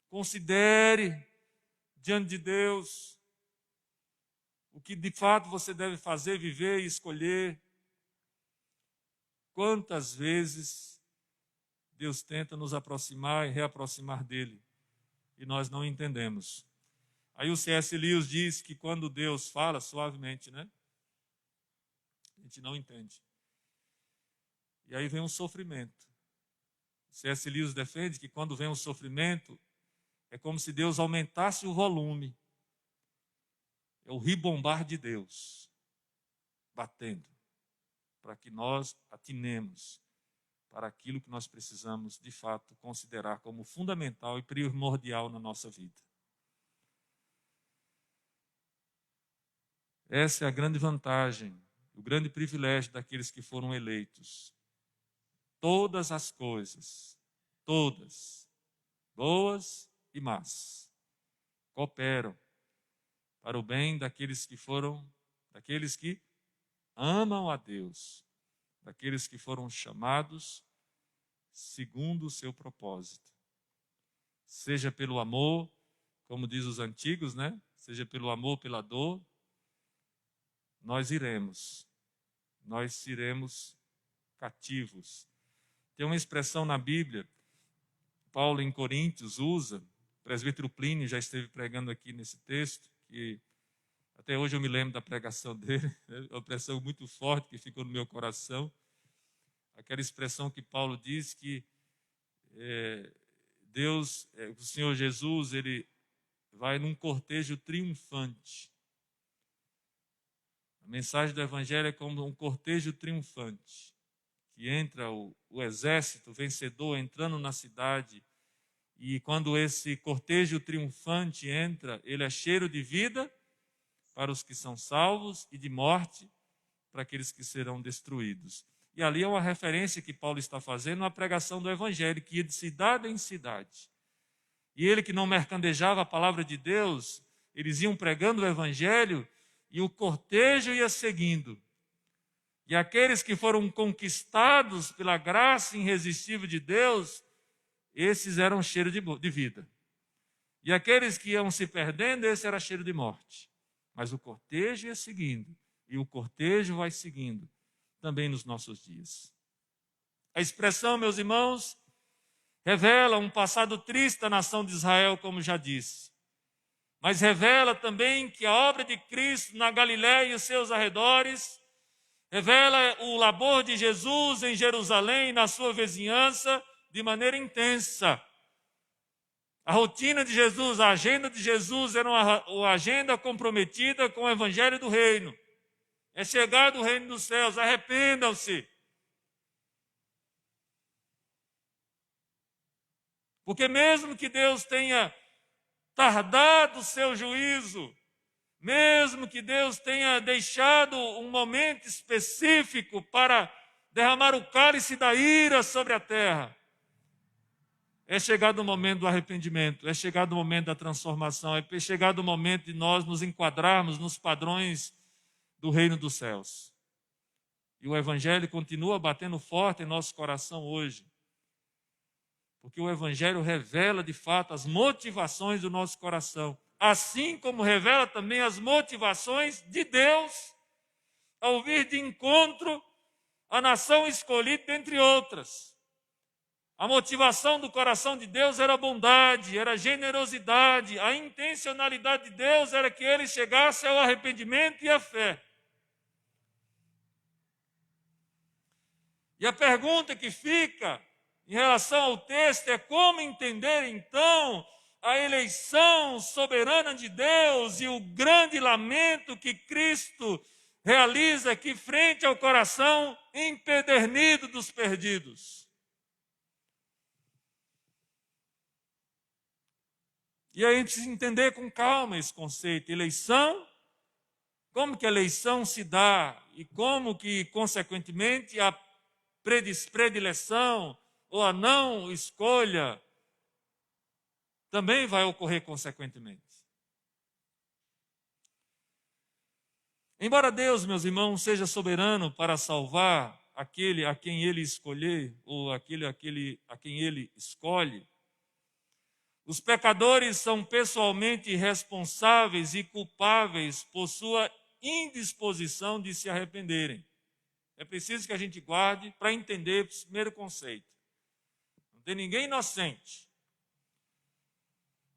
Considere diante de Deus o que de fato você deve fazer, viver e escolher. Quantas vezes Deus tenta nos aproximar e reaproximar dele e nós não entendemos. Aí o C.S. Lewis diz que quando Deus fala suavemente, né? A gente não entende. E aí vem um sofrimento. C.S. Lewis defende que quando vem um sofrimento, é como se Deus aumentasse o volume. É o ribombar de Deus, batendo, para que nós atinemos para aquilo que nós precisamos, de fato, considerar como fundamental e primordial na nossa vida. Essa é a grande vantagem, o grande privilégio daqueles que foram eleitos. Todas as coisas, todas, boas e más, cooperam para o bem daqueles que amam a Deus, daqueles que foram chamados segundo o seu propósito. Seja pelo amor, como diz os antigos, né? Seja pelo amor, pela dor, nós seremos cativos. Tem uma expressão na Bíblia, Paulo em Coríntios usa, o presbítero Plínio já esteve pregando aqui nesse texto, que até hoje eu me lembro da pregação dele, é uma expressão muito forte que ficou no meu coração. Aquela expressão que Paulo diz que o Senhor Jesus, ele vai num cortejo triunfante. A mensagem do Evangelho é como um cortejo triunfante, que entra o exército vencedor entrando na cidade, e quando esse cortejo triunfante entra, ele é cheiro de vida para os que são salvos e de morte para aqueles que serão destruídos. E ali é uma referência que Paulo está fazendo à pregação do Evangelho, que ia de cidade em cidade. E ele que não mercandejava a palavra de Deus, eles iam pregando o Evangelho e o cortejo ia seguindo. E aqueles que foram conquistados pela graça irresistível de Deus, esses eram cheiro de vida. E aqueles que iam se perdendo, esse era cheiro de morte. Mas o cortejo ia seguindo, e o cortejo vai seguindo também nos nossos dias. A expressão, meus irmãos, revela um passado triste da nação de Israel, como já disse. Mas revela também que a obra de Cristo na Galiléia e os seus arredores revela o labor de Jesus em Jerusalém e na sua vizinhança de maneira intensa. A rotina de Jesus, a agenda de Jesus era uma agenda comprometida com o Evangelho do Reino. É chegado o Reino dos Céus, arrependam-se. Porque mesmo que Deus tenha tardado o seu juízo, mesmo que Deus tenha deixado um momento específico para derramar o cálice da ira sobre a terra, é chegado o momento do arrependimento, é chegado o momento da transformação, é chegado o momento de nós nos enquadrarmos nos padrões do reino dos céus. E o Evangelho continua batendo forte em nosso coração hoje, porque o Evangelho revela de fato as motivações do nosso coração, assim como revela também as motivações de Deus ao vir de encontro à nação escolhida, entre outras. A motivação do coração de Deus era a bondade, era a generosidade, a intencionalidade de Deus era que ele chegasse ao arrependimento e à fé. E a pergunta que fica em relação ao texto é como entender então a eleição soberana de Deus e o grande lamento que Cristo realiza aqui frente ao coração empedernido dos perdidos. E aí a gente precisa entender com calma esse conceito. Eleição, como que a eleição se dá e como que, consequentemente, a predileção ou a não escolha também vai ocorrer consequentemente. Embora Deus, meus irmãos, seja soberano para salvar aquele a quem Ele escolher ou aquele a quem Ele escolhe, os pecadores são pessoalmente responsáveis e culpáveis por sua indisposição de se arrependerem. É preciso que a gente guarde para entender o primeiro conceito. Não tem ninguém inocente.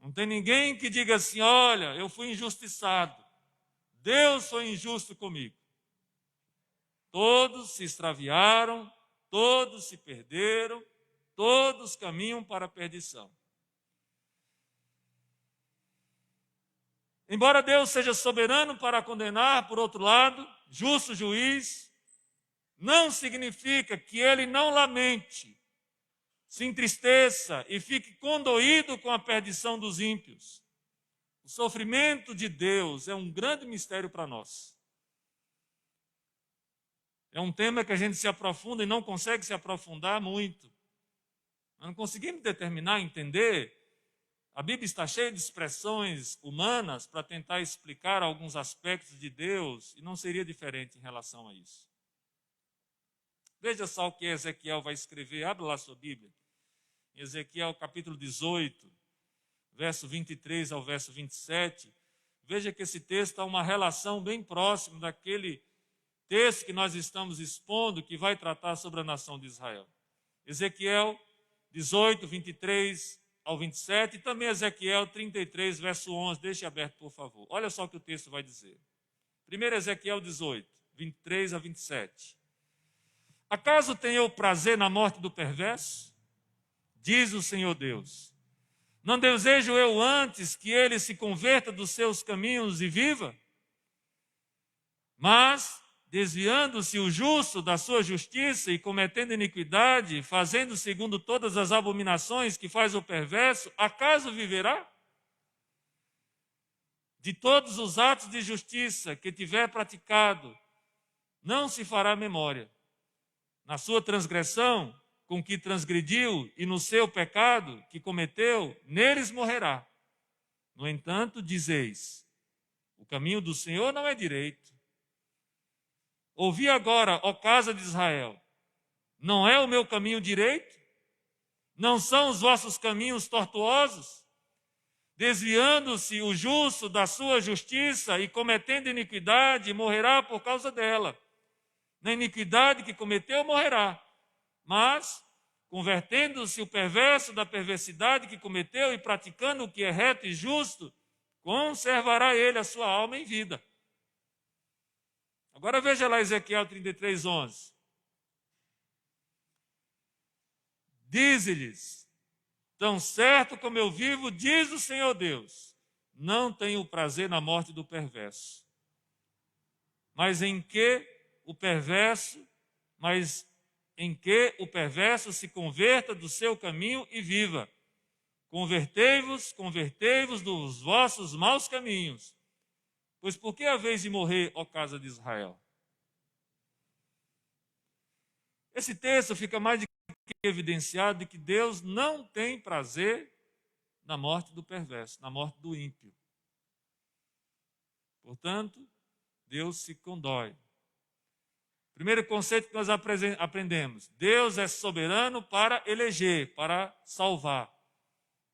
Não tem ninguém que diga assim, olha, eu fui injustiçado. Deus foi injusto comigo. Todos se extraviaram, todos se perderam, todos caminham para a perdição. Embora Deus seja soberano para condenar, por outro lado, justo juiz, não significa que Ele não lamente, se entristeça e fique condoído com a perdição dos ímpios. O sofrimento de Deus é um grande mistério para nós. É um tema que a gente se aprofunda e não consegue se aprofundar muito. Nós não conseguimos determinar, entender. A Bíblia está cheia de expressões humanas para tentar explicar alguns aspectos de Deus e não seria diferente em relação a isso. Veja só o que Ezequiel vai escrever, abre lá a sua Bíblia. Em Ezequiel capítulo 18, verso 23 ao verso 27, veja que esse texto há uma relação bem próxima daquele texto que nós estamos expondo, que vai tratar sobre a nação de Israel. Ezequiel 18, 23 ao 27, e também Ezequiel 33, verso 11. Deixe aberto, por favor. Olha só o que o texto vai dizer. Primeiro Ezequiel 18, 23 a 27. Acaso tenho eu prazer na morte do perverso? diz o Senhor Deus. Não desejo eu antes que ele se converta dos seus caminhos e viva? Mas, desviando-se o justo da sua justiça e cometendo iniquidade, fazendo segundo todas as abominações que faz o perverso, acaso viverá? De todos os atos de justiça que tiver praticado, não se fará memória. Na sua transgressão, com que transgrediu, e no seu pecado que cometeu, neles morrerá. No entanto, dizeis, o caminho do Senhor não é direito. Ouvi agora, ó casa de Israel, não é o meu caminho direito? Não são os vossos caminhos tortuosos? Desviando-se o justo da sua justiça e cometendo iniquidade, morrerá por causa dela. Na iniquidade que cometeu, morrerá. Mas, convertendo-se o perverso da perversidade que cometeu e praticando o que é reto e justo, conservará ele a sua alma em vida. Agora veja lá Ezequiel 33, 11. Dize-lhes, tão certo como eu vivo, diz o Senhor Deus, não tenho prazer na morte do perverso. Mas em que o perverso se converta do seu caminho e viva. Convertei-vos dos vossos maus caminhos. Pois por que haveis de morrer, ó casa de Israel? Esse texto fica mais de que evidenciado de que Deus não tem prazer na morte do perverso, na morte do ímpio. Portanto, Deus se condói. Primeiro conceito que nós aprendemos: Deus é soberano para eleger, para salvar.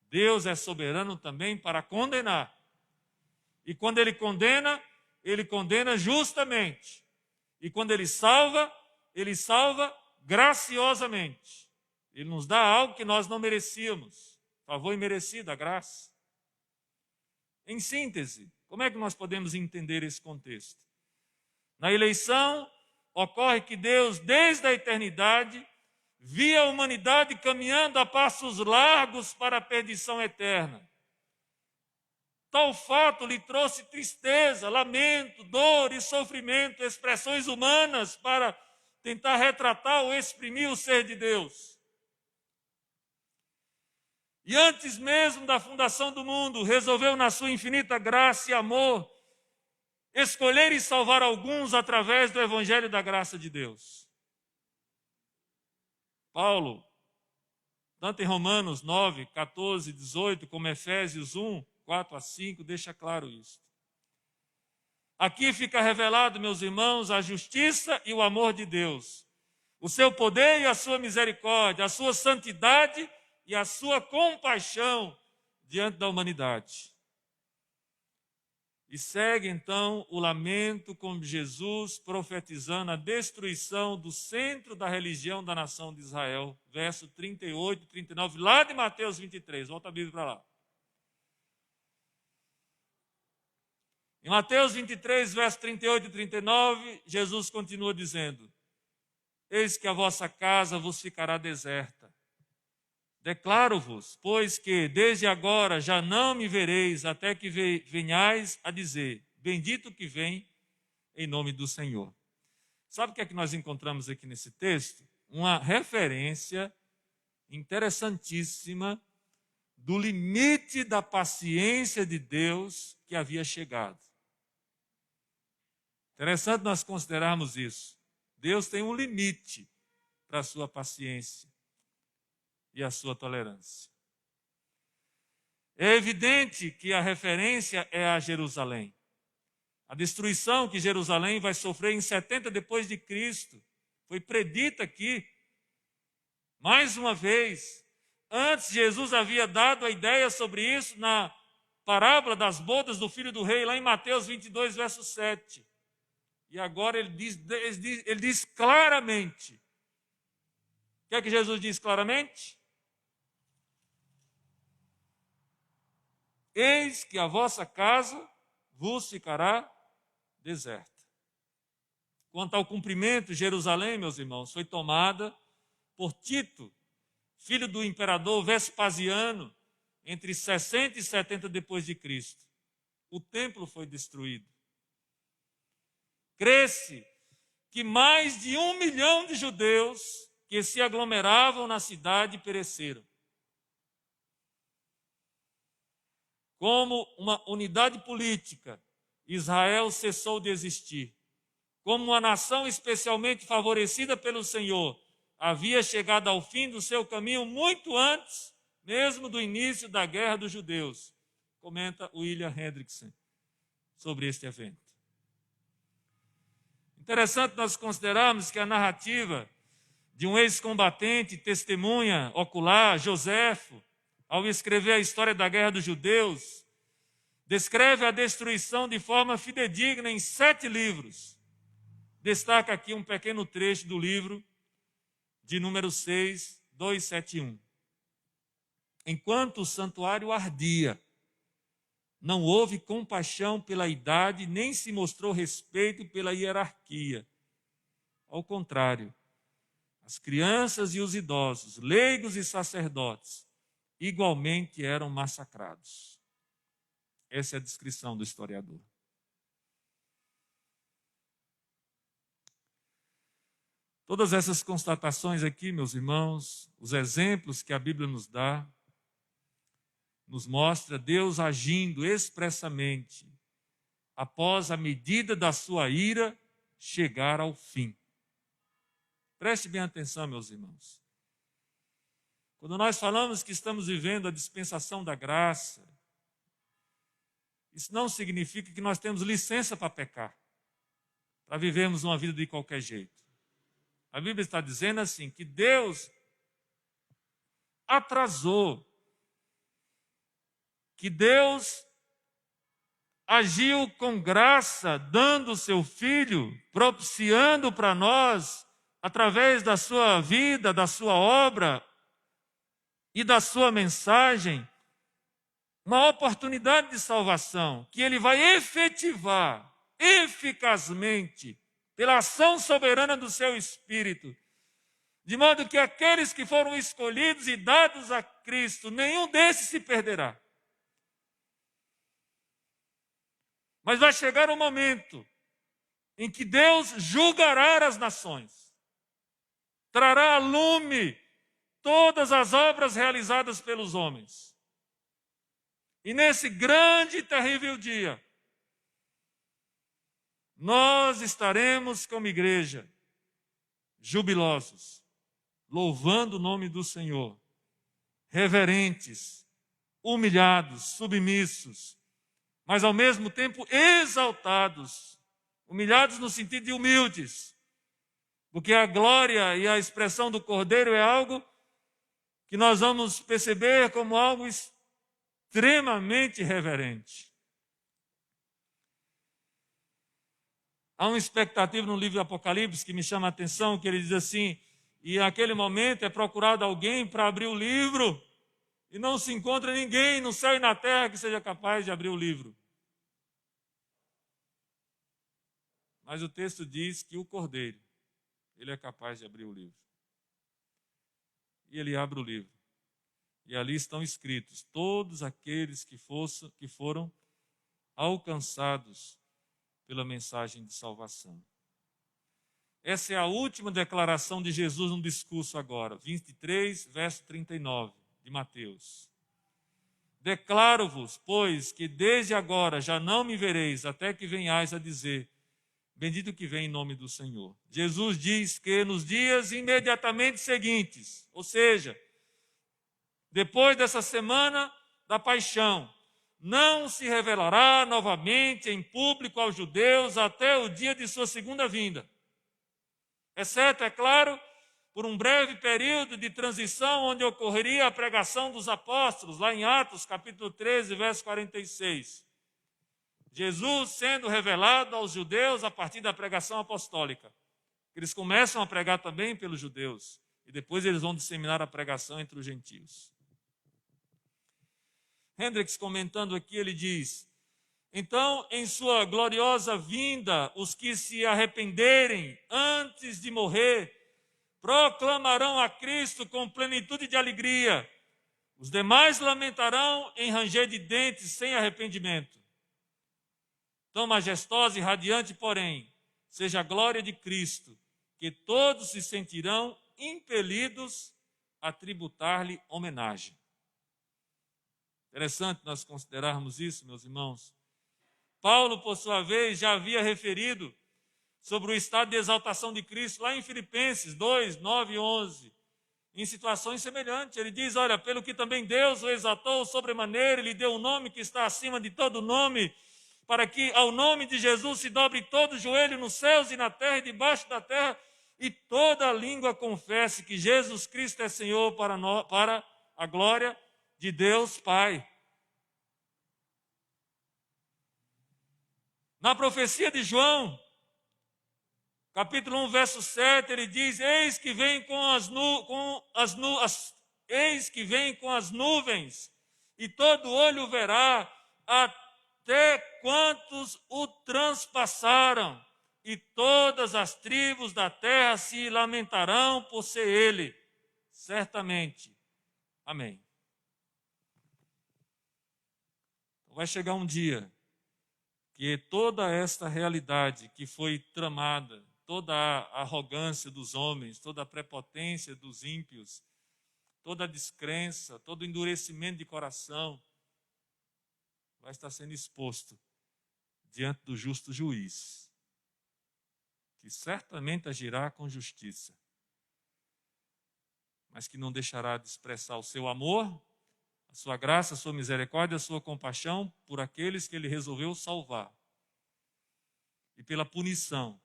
Deus é soberano também para condenar. E quando ele condena justamente. E quando ele salva graciosamente. Ele nos dá algo que nós não merecíamos. Favor imerecido, a graça. Em síntese, como é que nós podemos entender esse contexto? Na eleição, ocorre que Deus, desde a eternidade, via a humanidade caminhando a passos largos para a perdição eterna. Tal fato lhe trouxe tristeza, lamento, dor e sofrimento, expressões humanas para tentar retratar ou exprimir o ser de Deus. E antes mesmo da fundação do mundo, resolveu na sua infinita graça e amor escolher e salvar alguns através do evangelho da graça de Deus. Paulo, tanto em Romanos 9, 14, 18, como Efésios 1, 4 a 5, deixa claro isso. Aqui fica revelado, meus irmãos, a justiça e o amor de Deus, o seu poder e a sua misericórdia, a sua santidade e a sua compaixão diante da humanidade. E segue então o lamento com Jesus profetizando a destruição do centro da religião da nação de Israel, verso 38 e 39, lá de Mateus 23. Volta a Bíblia para lá. Em Mateus 23, verso 38 e 39, Jesus continua dizendo: eis que a vossa casa vos ficará deserta. Declaro-vos, pois que desde agora já não me vereis, até que venhais a dizer, bendito que vem em nome do Senhor. Sabe o que é que nós encontramos aqui nesse texto? Uma referência interessantíssima do limite da paciência de Deus que havia chegado. Interessante nós considerarmos isso. Deus tem um limite para a sua paciência e a sua tolerância. É evidente que a referência é a Jerusalém. A destruição que Jerusalém vai sofrer em 70 depois de Cristo foi predita aqui. Mais uma vez, antes Jesus havia dado a ideia sobre isso na parábola das bodas do filho do rei, lá em Mateus 22, verso 7. E agora ele diz claramente. O que é que Jesus diz claramente? Eis que a vossa casa vos ficará deserta. Quanto ao cumprimento, Jerusalém, meus irmãos, foi tomada por Tito, filho do imperador Vespasiano, entre 60 e 70 depois de Cristo. O templo foi destruído. Crê-se que mais de 1 milhão de judeus que se aglomeravam na cidade pereceram. Como uma unidade política, Israel cessou de existir. Como uma nação especialmente favorecida pelo Senhor, havia chegado ao fim do seu caminho muito antes mesmo do início da Guerra dos Judeus, comenta William Hendrickson sobre este evento. Interessante nós considerarmos que a narrativa de um ex-combatente, testemunha ocular, Joséfo, ao escrever a história da Guerra dos Judeus, descreve a destruição de forma fidedigna em 7 livros. Destaca aqui um pequeno trecho do livro de número 6, 271. Enquanto o santuário ardia, não houve compaixão pela idade, nem se mostrou respeito pela hierarquia. Ao contrário, as crianças e os idosos, leigos e sacerdotes, igualmente eram massacrados. Essa é a descrição do historiador. Todas essas constatações aqui, meus irmãos, os exemplos que a Bíblia nos dá, nos mostra Deus agindo expressamente após a medida da sua ira chegar ao fim. Preste bem atenção, meus irmãos. Quando nós falamos que estamos vivendo a dispensação da graça, isso não significa que nós temos licença para pecar, para vivermos uma vida de qualquer jeito. A Bíblia está dizendo assim, que Deus atrasou, que Deus agiu com graça, dando o seu Filho, propiciando para nós, através da sua vida, da sua obra e da sua mensagem, uma oportunidade de salvação que Ele vai efetivar eficazmente pela ação soberana do seu Espírito, de modo que aqueles que foram escolhidos e dados a Cristo, nenhum desses se perderá. Mas vai chegar um momento em que Deus julgará as nações, trará a lume todas as obras realizadas pelos homens. E nesse grande e terrível dia, nós estaremos como igreja, jubilosos, louvando o nome do Senhor, reverentes, humilhados, submissos, mas ao mesmo tempo exaltados, humilhados no sentido de humildes, porque a glória e a expressão do Cordeiro é algo que nós vamos perceber como algo extremamente reverente. Há uma expectativa no livro do Apocalipse que me chama a atenção, que ele diz assim, e naquele momento é procurado alguém para abrir o livro, e não se encontra ninguém no céu e na terra que seja capaz de abrir o livro. Mas o texto diz que o Cordeiro, ele é capaz de abrir o livro. E ele abre o livro. E ali estão escritos todos aqueles que foram alcançados pela mensagem de salvação. Essa é a última declaração de Jesus no discurso agora, 23, verso 39 de Mateus. Declaro-vos, pois, que desde agora já não me vereis, até que venhais a dizer, bendito que vem em nome do Senhor. Jesus diz que nos dias imediatamente seguintes, ou seja, depois dessa semana da paixão, não se revelará novamente em público aos judeus até o dia de sua segunda vinda. Exceto, é claro, por um breve período de transição onde ocorreria a pregação dos apóstolos, lá em Atos, capítulo 13, verso 46. Jesus sendo revelado aos judeus a partir da pregação apostólica. Eles começam a pregar também pelos judeus e depois eles vão disseminar a pregação entre os gentios. Hendricks, comentando aqui, ele diz, então, em sua gloriosa vinda, os que se arrependerem antes de morrer proclamarão a Cristo com plenitude de alegria. Os demais lamentarão em ranger de dentes sem arrependimento. Tão majestosa e radiante, porém, seja a glória de Cristo, que todos se sentirão impelidos a tributar-lhe homenagem. Interessante nós considerarmos isso, meus irmãos. Paulo, por sua vez, já havia referido sobre o estado de exaltação de Cristo lá em Filipenses 2, 9 e 11. Em situações semelhantes, ele diz, olha, pelo que também Deus o exaltou sobremaneira, ele deu um nome que está acima de todo nome, para que ao nome de Jesus se dobre todo joelho nos céus e na terra e debaixo da terra, e toda língua confesse que Jesus Cristo é Senhor para a glória de Deus Pai. Na profecia de João, capítulo 1, verso 7, ele diz, eis que vem com as nuvens, e todo olho verá, até quantos o transpassaram, e todas as tribos da terra se lamentarão por ser ele. Certamente. Amém. Vai chegar um dia que toda esta realidade que foi tramada, toda a arrogância dos homens, toda a prepotência dos ímpios, toda a descrença, todo o endurecimento de coração, vai estar sendo exposto diante do justo juiz, que certamente agirá com justiça, mas que não deixará de expressar o seu amor, a sua graça, a sua misericórdia, a sua compaixão por aqueles que ele resolveu salvar. E pela punição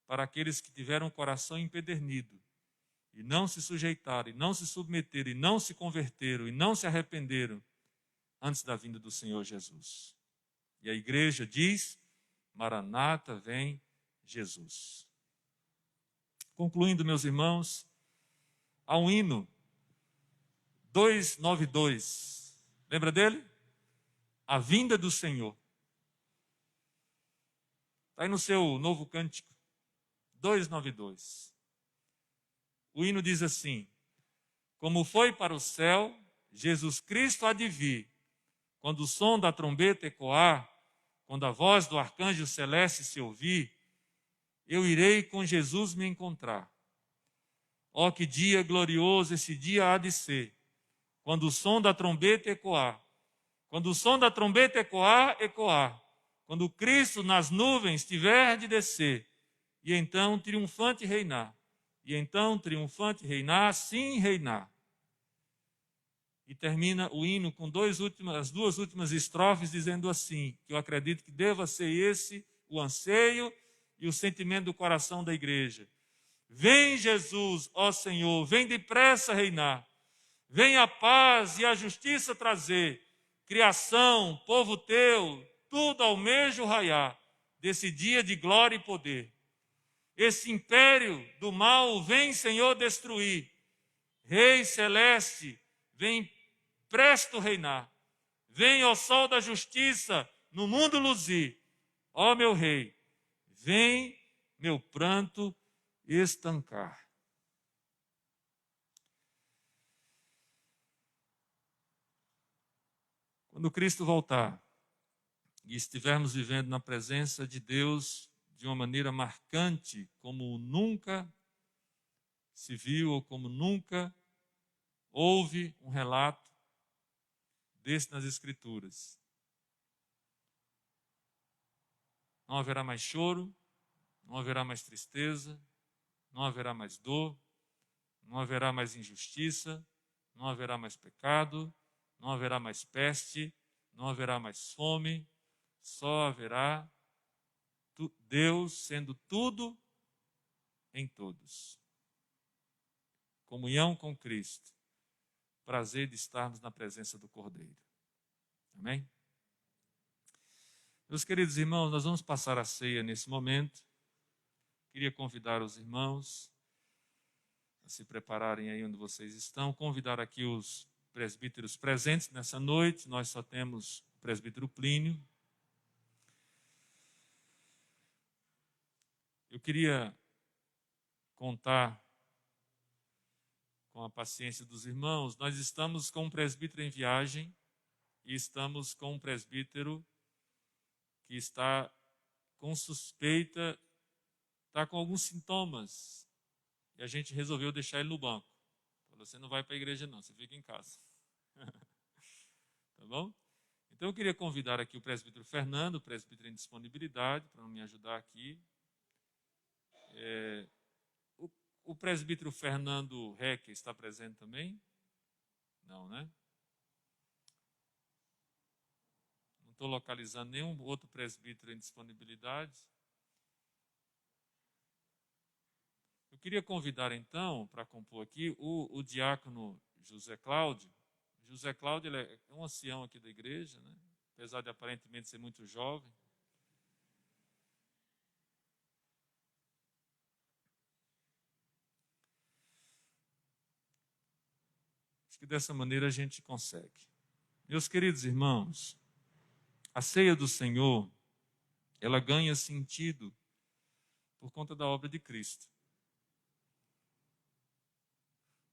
para aqueles que tiveram o coração empedernido e não se sujeitaram, e não se submeteram, e não se converteram, e não se arrependeram antes da vinda do Senhor Jesus. E a igreja diz, Maranata, vem Jesus. Concluindo, meus irmãos, há um hino 292. Lembra dele? A vinda do Senhor. Está aí no seu novo cântico. 292. O hino diz assim, como foi para o céu, Jesus Cristo há de vir, quando o som da trombeta ecoar, quando a voz do arcanjo celeste se ouvir, eu irei com Jesus me encontrar. Ó, que dia glorioso esse dia há de ser, quando o som da trombeta ecoar. Quando o som da trombeta ecoar. Quando Cristo nas nuvens tiver de descer. E então triunfante reinar. E então triunfante reinar, sim reinar. E termina o hino com as duas últimas estrofes dizendo assim, que eu acredito que deva ser esse o anseio e o sentimento do coração da igreja. Vem Jesus, ó Senhor, vem depressa reinar. Vem a paz e a justiça trazer, criação, povo teu, tudo almejo raiar, desse dia de glória e poder. Esse império do mal vem, Senhor, destruir. Rei celeste, vem presto reinar. Vem, ó sol da justiça, no mundo luzir. Ó meu rei, vem meu pranto estancar. Quando Cristo voltar e estivermos vivendo na presença de Deus de uma maneira marcante, como nunca se viu ou como nunca houve um relato desse nas Escrituras. Não haverá mais choro, não haverá mais tristeza, não haverá mais dor, não haverá mais injustiça, não haverá mais pecado, não haverá mais peste, não haverá mais fome, só haverá Deus sendo tudo em todos. Comunhão com Cristo, prazer de estarmos na presença do Cordeiro. Amém? Meus queridos irmãos, nós vamos passar a ceia nesse momento. Queria convidar os irmãos a se prepararem aí onde vocês estão, convidar aqui os presbíteros presentes nessa noite. Nós só temos o presbítero Plínio. Eu queria contar com a paciência dos irmãos, nós estamos com um presbítero em viagem e estamos com um presbítero que está com suspeita, está com alguns sintomas. E a gente resolveu deixar ele no banco. Falou, você não vai para a igreja não, você fica em casa. Tá bom? Então eu queria convidar aqui o presbítero Fernando, o presbítero em disponibilidade, para me ajudar aqui. O presbítero Fernando Reque está presente também? Não, né? Não estou localizando nenhum outro presbítero em disponibilidade. Eu queria convidar então, para compor aqui, o diácono José Cláudio. José Cláudio ele é um ancião aqui da igreja, né? Apesar de aparentemente ser muito jovem. Acho que dessa maneira a gente consegue. Meus queridos irmãos, a ceia do Senhor, ela ganha sentido por conta da obra de Cristo.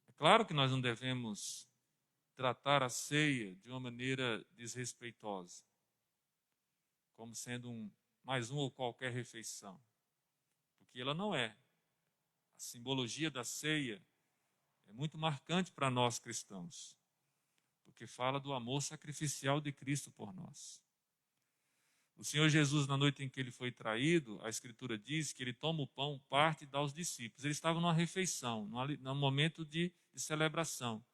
É claro que nós não devemos tratar a ceia de uma maneira desrespeitosa, como sendo mais um ou qualquer refeição, porque ela não é. A simbologia da ceia é muito marcante para nós cristãos, porque fala do amor sacrificial de Cristo por nós. O Senhor Jesus, na noite em que ele foi traído, a Escritura diz que ele toma o pão, parte e dá aos discípulos. Ele estava numa refeição, num momento de celebração.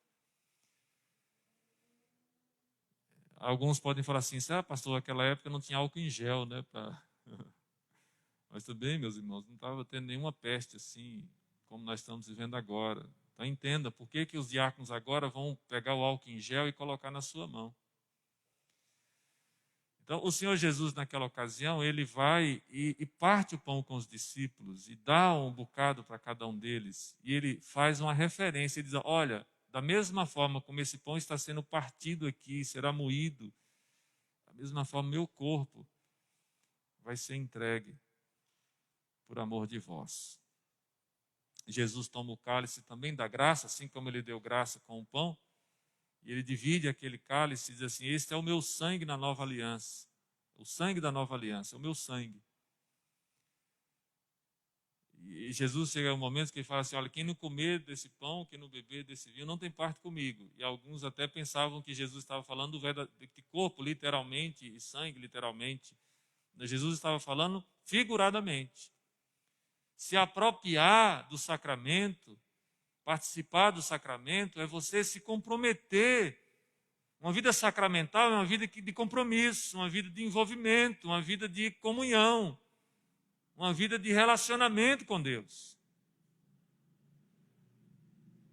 Alguns podem falar assim, pastor, naquela época não tinha álcool em gel, né? Mas também, meus irmãos, não estava tendo nenhuma peste assim, como nós estamos vivendo agora. Então entenda, por que os diáconos agora vão pegar o álcool em gel e colocar na sua mão? Então, o Senhor Jesus, naquela ocasião, ele vai e parte o pão com os discípulos e dá um bocado para cada um deles. E ele faz uma referência, ele diz, olha, da mesma forma como esse pão está sendo partido aqui, será moído, da mesma forma meu corpo vai ser entregue por amor de vós. Jesus toma o cálice também dá graça, assim como ele deu graça com o pão, e ele divide aquele cálice e diz assim, este é o meu sangue na nova aliança. O sangue da nova aliança, é o meu sangue. E Jesus chega a um momento que ele fala assim, olha, quem não comer desse pão, quem não beber desse vinho, não tem parte comigo. E alguns até pensavam que Jesus estava falando de corpo, literalmente, e sangue, literalmente. Mas Jesus estava falando figuradamente. Se apropriar do sacramento, participar do sacramento, é você se comprometer. Uma vida sacramental é uma vida de compromisso, uma vida de envolvimento, uma vida de comunhão, uma vida de relacionamento com Deus.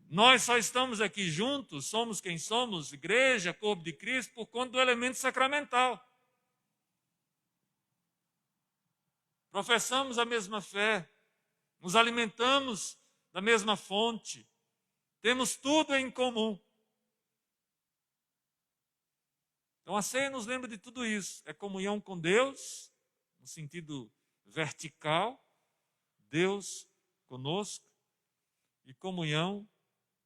Nós só estamos aqui juntos, somos quem somos, igreja, corpo de Cristo, por conta do elemento sacramental. Professamos a mesma fé, nos alimentamos da mesma fonte, temos tudo em comum. Então a ceia nos lembra de tudo isso. É comunhão com Deus, no sentido vertical, Deus conosco, e comunhão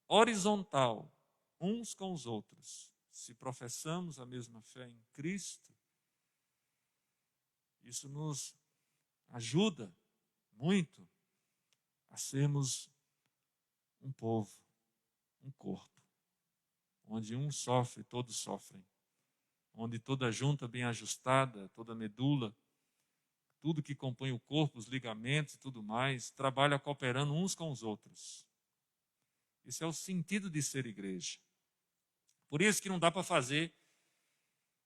horizontal, uns com os outros. Se professamos a mesma fé em Cristo, isso nos ajuda muito a sermos um povo, um corpo, onde um sofre, todos sofrem, onde toda junta bem ajustada, toda medula, tudo que compõe o corpo, os ligamentos e tudo mais, trabalha cooperando uns com os outros. Esse é o sentido de ser igreja. Por isso que não dá para fazer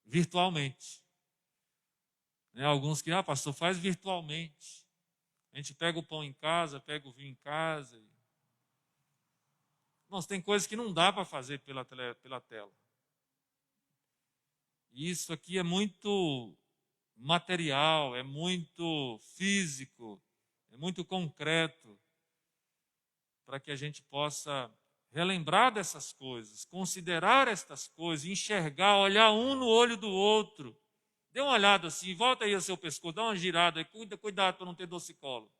virtualmente. Alguns que, pastor, faz virtualmente. A gente pega o pão em casa, pega o vinho em casa. Irmãos, tem coisas que não dá para fazer pela tela. E isso aqui é muito material, é muito físico, é muito concreto, para que a gente possa relembrar dessas coisas, considerar estas coisas, enxergar, olhar um no olho do outro. Dê uma olhada assim, volta aí ao seu pescoço, dá uma girada, cuidado para não ter torcicolo.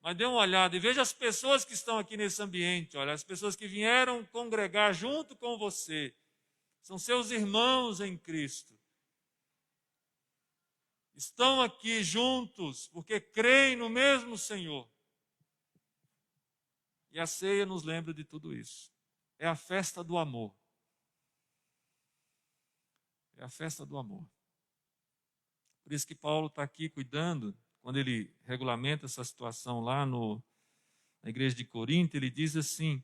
Mas dê uma olhada e veja as pessoas que estão aqui nesse ambiente. Olha, as pessoas que vieram congregar junto com você. São seus irmãos em Cristo. Estão aqui juntos porque creem no mesmo Senhor. E a ceia nos lembra de tudo isso. É a festa do amor. É a festa do amor. Por isso que Paulo está aqui cuidando, quando ele regulamenta essa situação lá na igreja de Corinto, ele diz assim: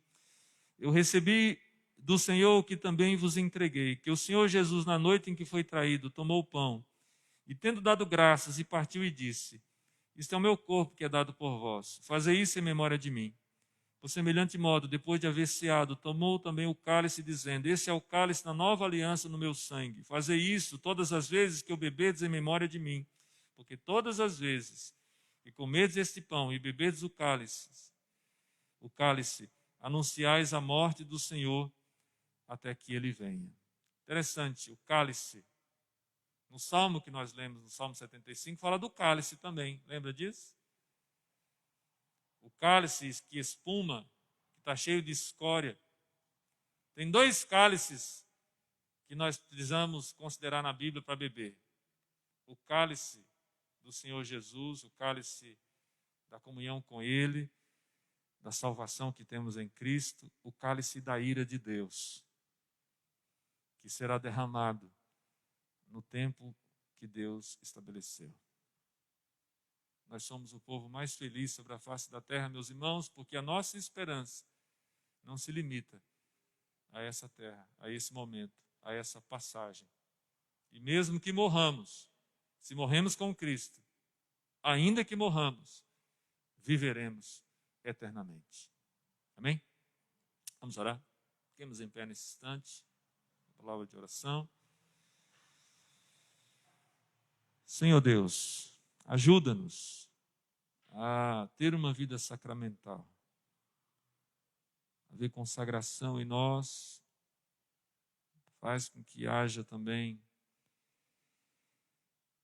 eu recebi do Senhor o que também vos entreguei, que o Senhor Jesus, na noite em que foi traído, tomou o pão, e tendo dado graças, e partiu e disse: isto é o meu corpo que é dado por vós, fazei isso em memória de mim. Por semelhante modo, depois de haver ceado, tomou também o cálice, dizendo: esse é o cálice da nova aliança no meu sangue. Fazei isso todas as vezes que o bebedes em memória de mim. Porque todas as vezes que comedes este pão e bebedes o cálice, anunciais a morte do Senhor até que ele venha. Interessante, o cálice. No salmo que nós lemos, no Salmo 75, fala do cálice também. Lembra disso? O cálice que espuma, que está cheio de escória. Tem 2 cálices que nós precisamos considerar na Bíblia para beber. O cálice do Senhor Jesus, o cálice da comunhão com Ele, da salvação que temos em Cristo, o cálice da ira de Deus, que será derramado no tempo que Deus estabeleceu. Nós somos o povo mais feliz sobre a face da terra, meus irmãos, porque a nossa esperança não se limita a essa terra, a esse momento, a essa passagem. E mesmo que morramos, se morremos com Cristo, ainda que morramos, viveremos eternamente. Amém? Vamos orar? Fiquemos em pé nesse instante. Palavra de oração. Senhor Deus, ajuda-nos a ter uma vida sacramental, a ver consagração em nós, faz com que haja também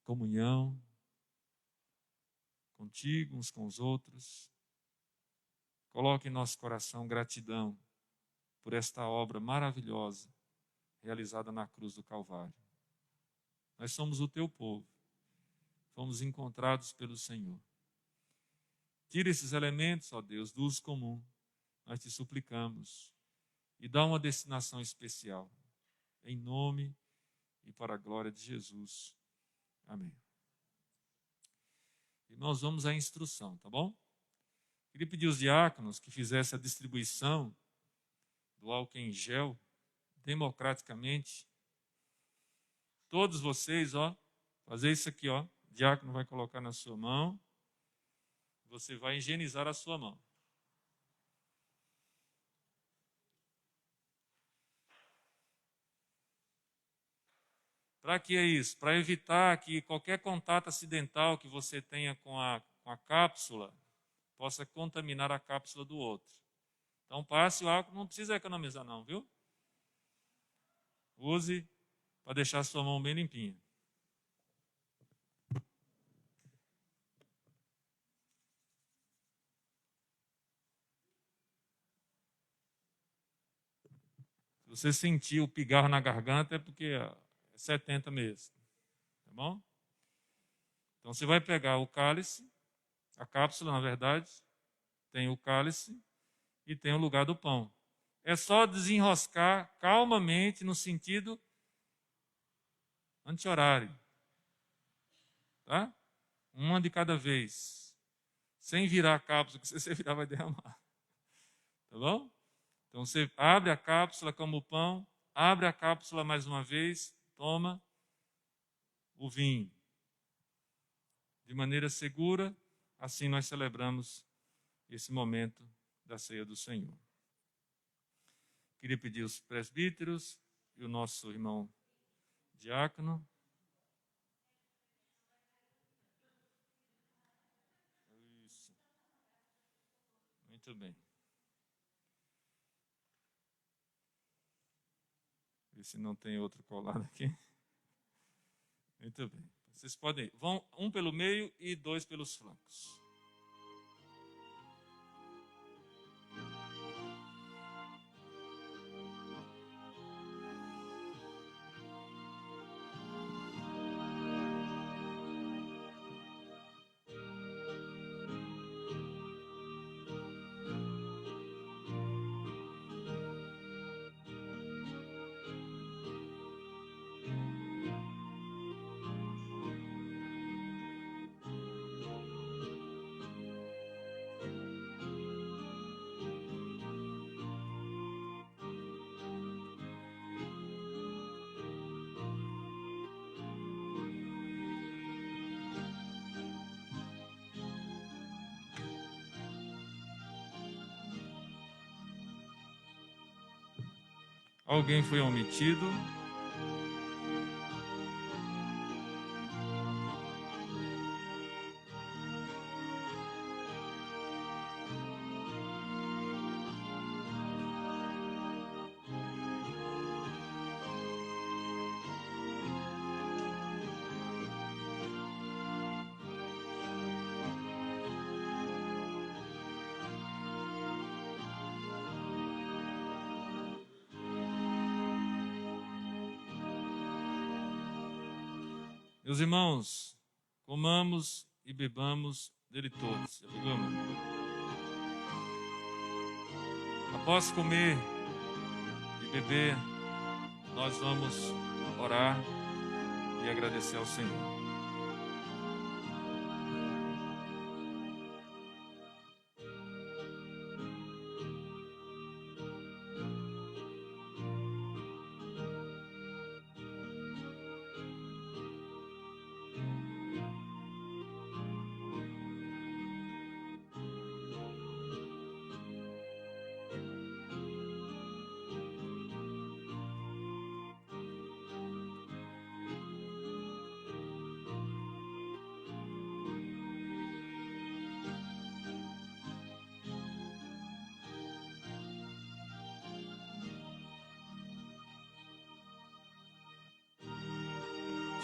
comunhão contigo, uns com os outros. Coloque em nosso coração gratidão por esta obra maravilhosa realizada na cruz do Calvário. Nós somos o teu povo, fomos encontrados pelo Senhor. Tira esses elementos, ó Deus, do uso comum, nós te suplicamos, e dá uma destinação especial, em nome e para a glória de Jesus. Amém. Irmãos, vamos à instrução, tá bom? Queria pedir aos diáconos que fizessem a distribuição do álcool em gel, democraticamente. Todos vocês, ó, fazer isso aqui, ó. O diácono vai colocar na sua mão. Você vai higienizar a sua mão. Para que é isso? Para evitar que qualquer contato acidental que você tenha com a cápsula possa contaminar a cápsula do outro. Então passe o álcool, não precisa economizar não, viu? Use para deixar a sua mão bem limpinha. Se você sentir o pigarro na garganta é porque é 70 mesmo. Tá bom? Então você vai pegar o cálice, a cápsula na verdade, tem o cálice e tem o lugar do pão. É só desenroscar calmamente no sentido anti-horário. Tá? Uma de cada vez. Sem virar a cápsula, que se você virar vai derramar. Tá bom? Então você abre a cápsula como o pão, abre a cápsula mais uma vez, toma o vinho. De maneira segura, assim nós celebramos esse momento da ceia do Senhor. Queria pedir os presbíteros e o nosso irmão diácono. Isso. Muito bem. Ver se não tem outro colado aqui. Muito bem. Vocês podem ir. Vão um pelo meio e 2 pelos flancos. Alguém foi omitido? Meus irmãos, comamos e bebamos dele todos. Já pegou, meu irmão? Após comer e beber, nós vamos orar e agradecer ao Senhor.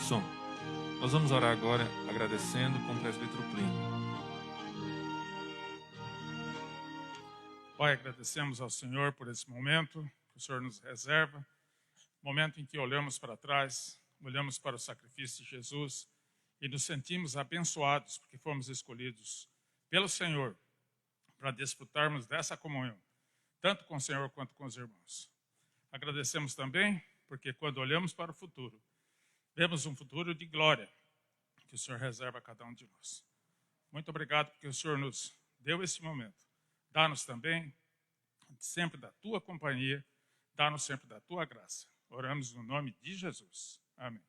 Som. Nós vamos orar agora agradecendo com o presbítero Plínio. Pai, agradecemos ao Senhor por esse momento que o Senhor nos reserva, momento em que olhamos para trás, olhamos para o sacrifício de Jesus e nos sentimos abençoados porque fomos escolhidos pelo Senhor para desfrutarmos dessa comunhão, tanto com o Senhor quanto com os irmãos. Agradecemos também porque quando olhamos para o futuro, vemos um futuro de glória que o Senhor reserva a cada um de nós. Muito obrigado porque o Senhor nos deu esse momento. Dá-nos também sempre da tua companhia, dá-nos sempre da tua graça. Oramos no nome de Jesus. Amém.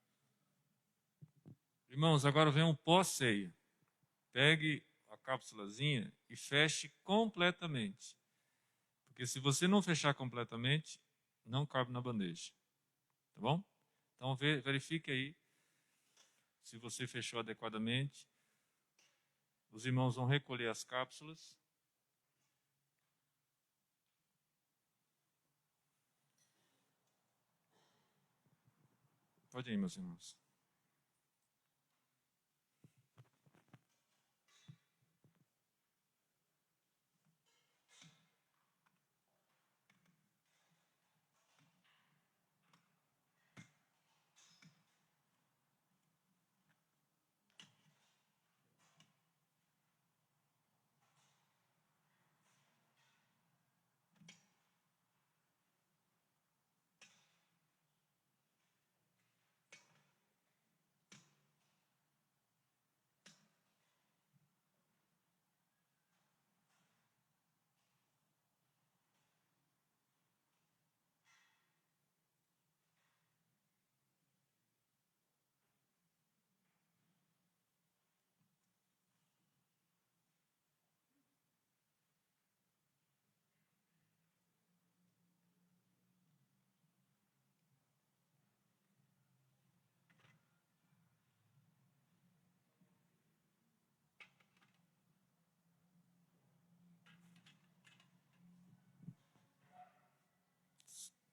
Irmãos, agora vem um pós-ceia. Pegue a cápsulazinha e feche completamente. Porque se você não fechar completamente, não cabe na bandeja. Tá bom? Então verifique aí se você fechou adequadamente. Os irmãos vão recolher as cápsulas. Pode ir, meus irmãos.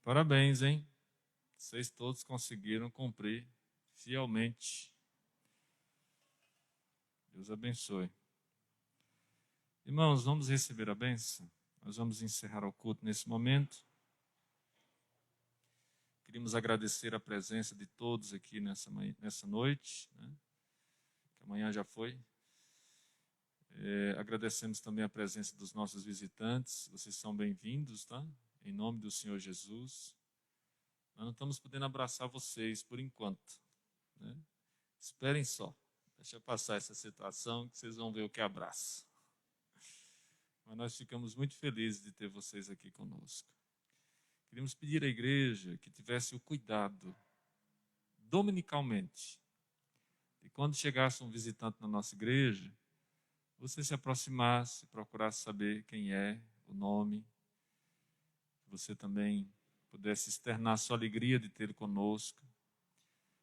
Parabéns, hein? Vocês todos conseguiram cumprir fielmente. Deus abençoe. Irmãos, vamos receber a bênção. Nós vamos encerrar o culto nesse momento. Queríamos agradecer a presença de todos aqui nessa noite, né? Que amanhã já foi. Agradecemos também a presença dos nossos visitantes. Vocês são bem-vindos, tá? Em nome do Senhor Jesus. Nós não estamos podendo abraçar vocês por enquanto, né? Esperem só. Deixa passar essa situação que vocês vão ver o que abraça. Mas nós ficamos muito felizes de ter vocês aqui conosco. Queríamos pedir à igreja que tivesse o cuidado, dominicalmente, de quando chegasse um visitante na nossa igreja, você se aproximasse, procurasse saber quem é, o nome. Você também pudesse externar sua alegria de tê-lo conosco.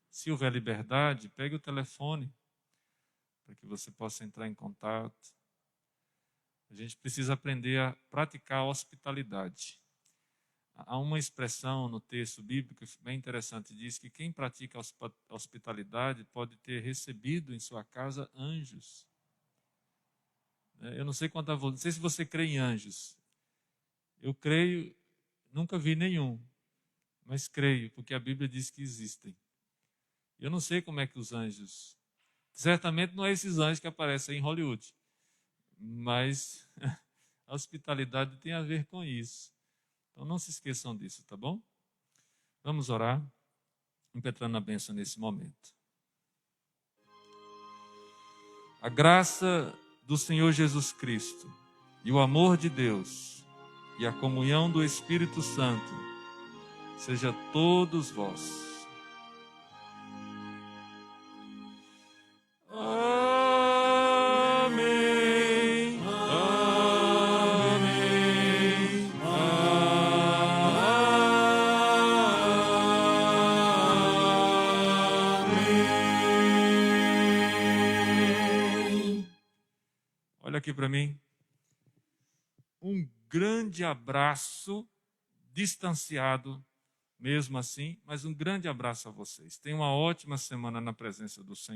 Se houver liberdade, pegue o telefone para que você possa entrar em contato. A gente precisa aprender a praticar a hospitalidade. Há uma expressão no texto bíblico bem interessante, diz que quem pratica a hospitalidade pode ter recebido em sua casa anjos. Eu não sei não sei se você crê em anjos. Eu creio, nunca vi nenhum, mas creio, porque a Bíblia diz que existem. Eu não sei como é que os anjos, certamente não é esses anjos que aparecem em Hollywood, mas a hospitalidade tem a ver com isso. Então não se esqueçam disso, tá bom? Vamos orar, impetrando a bênção nesse momento. A graça do Senhor Jesus Cristo e o amor de Deus e a comunhão do Espírito Santo seja todos vós. Amém. Amém. Amém. Olha aqui para mim. Um grande abraço, distanciado mesmo assim, mas um grande abraço a vocês. Tenham uma ótima semana na presença do Senhor.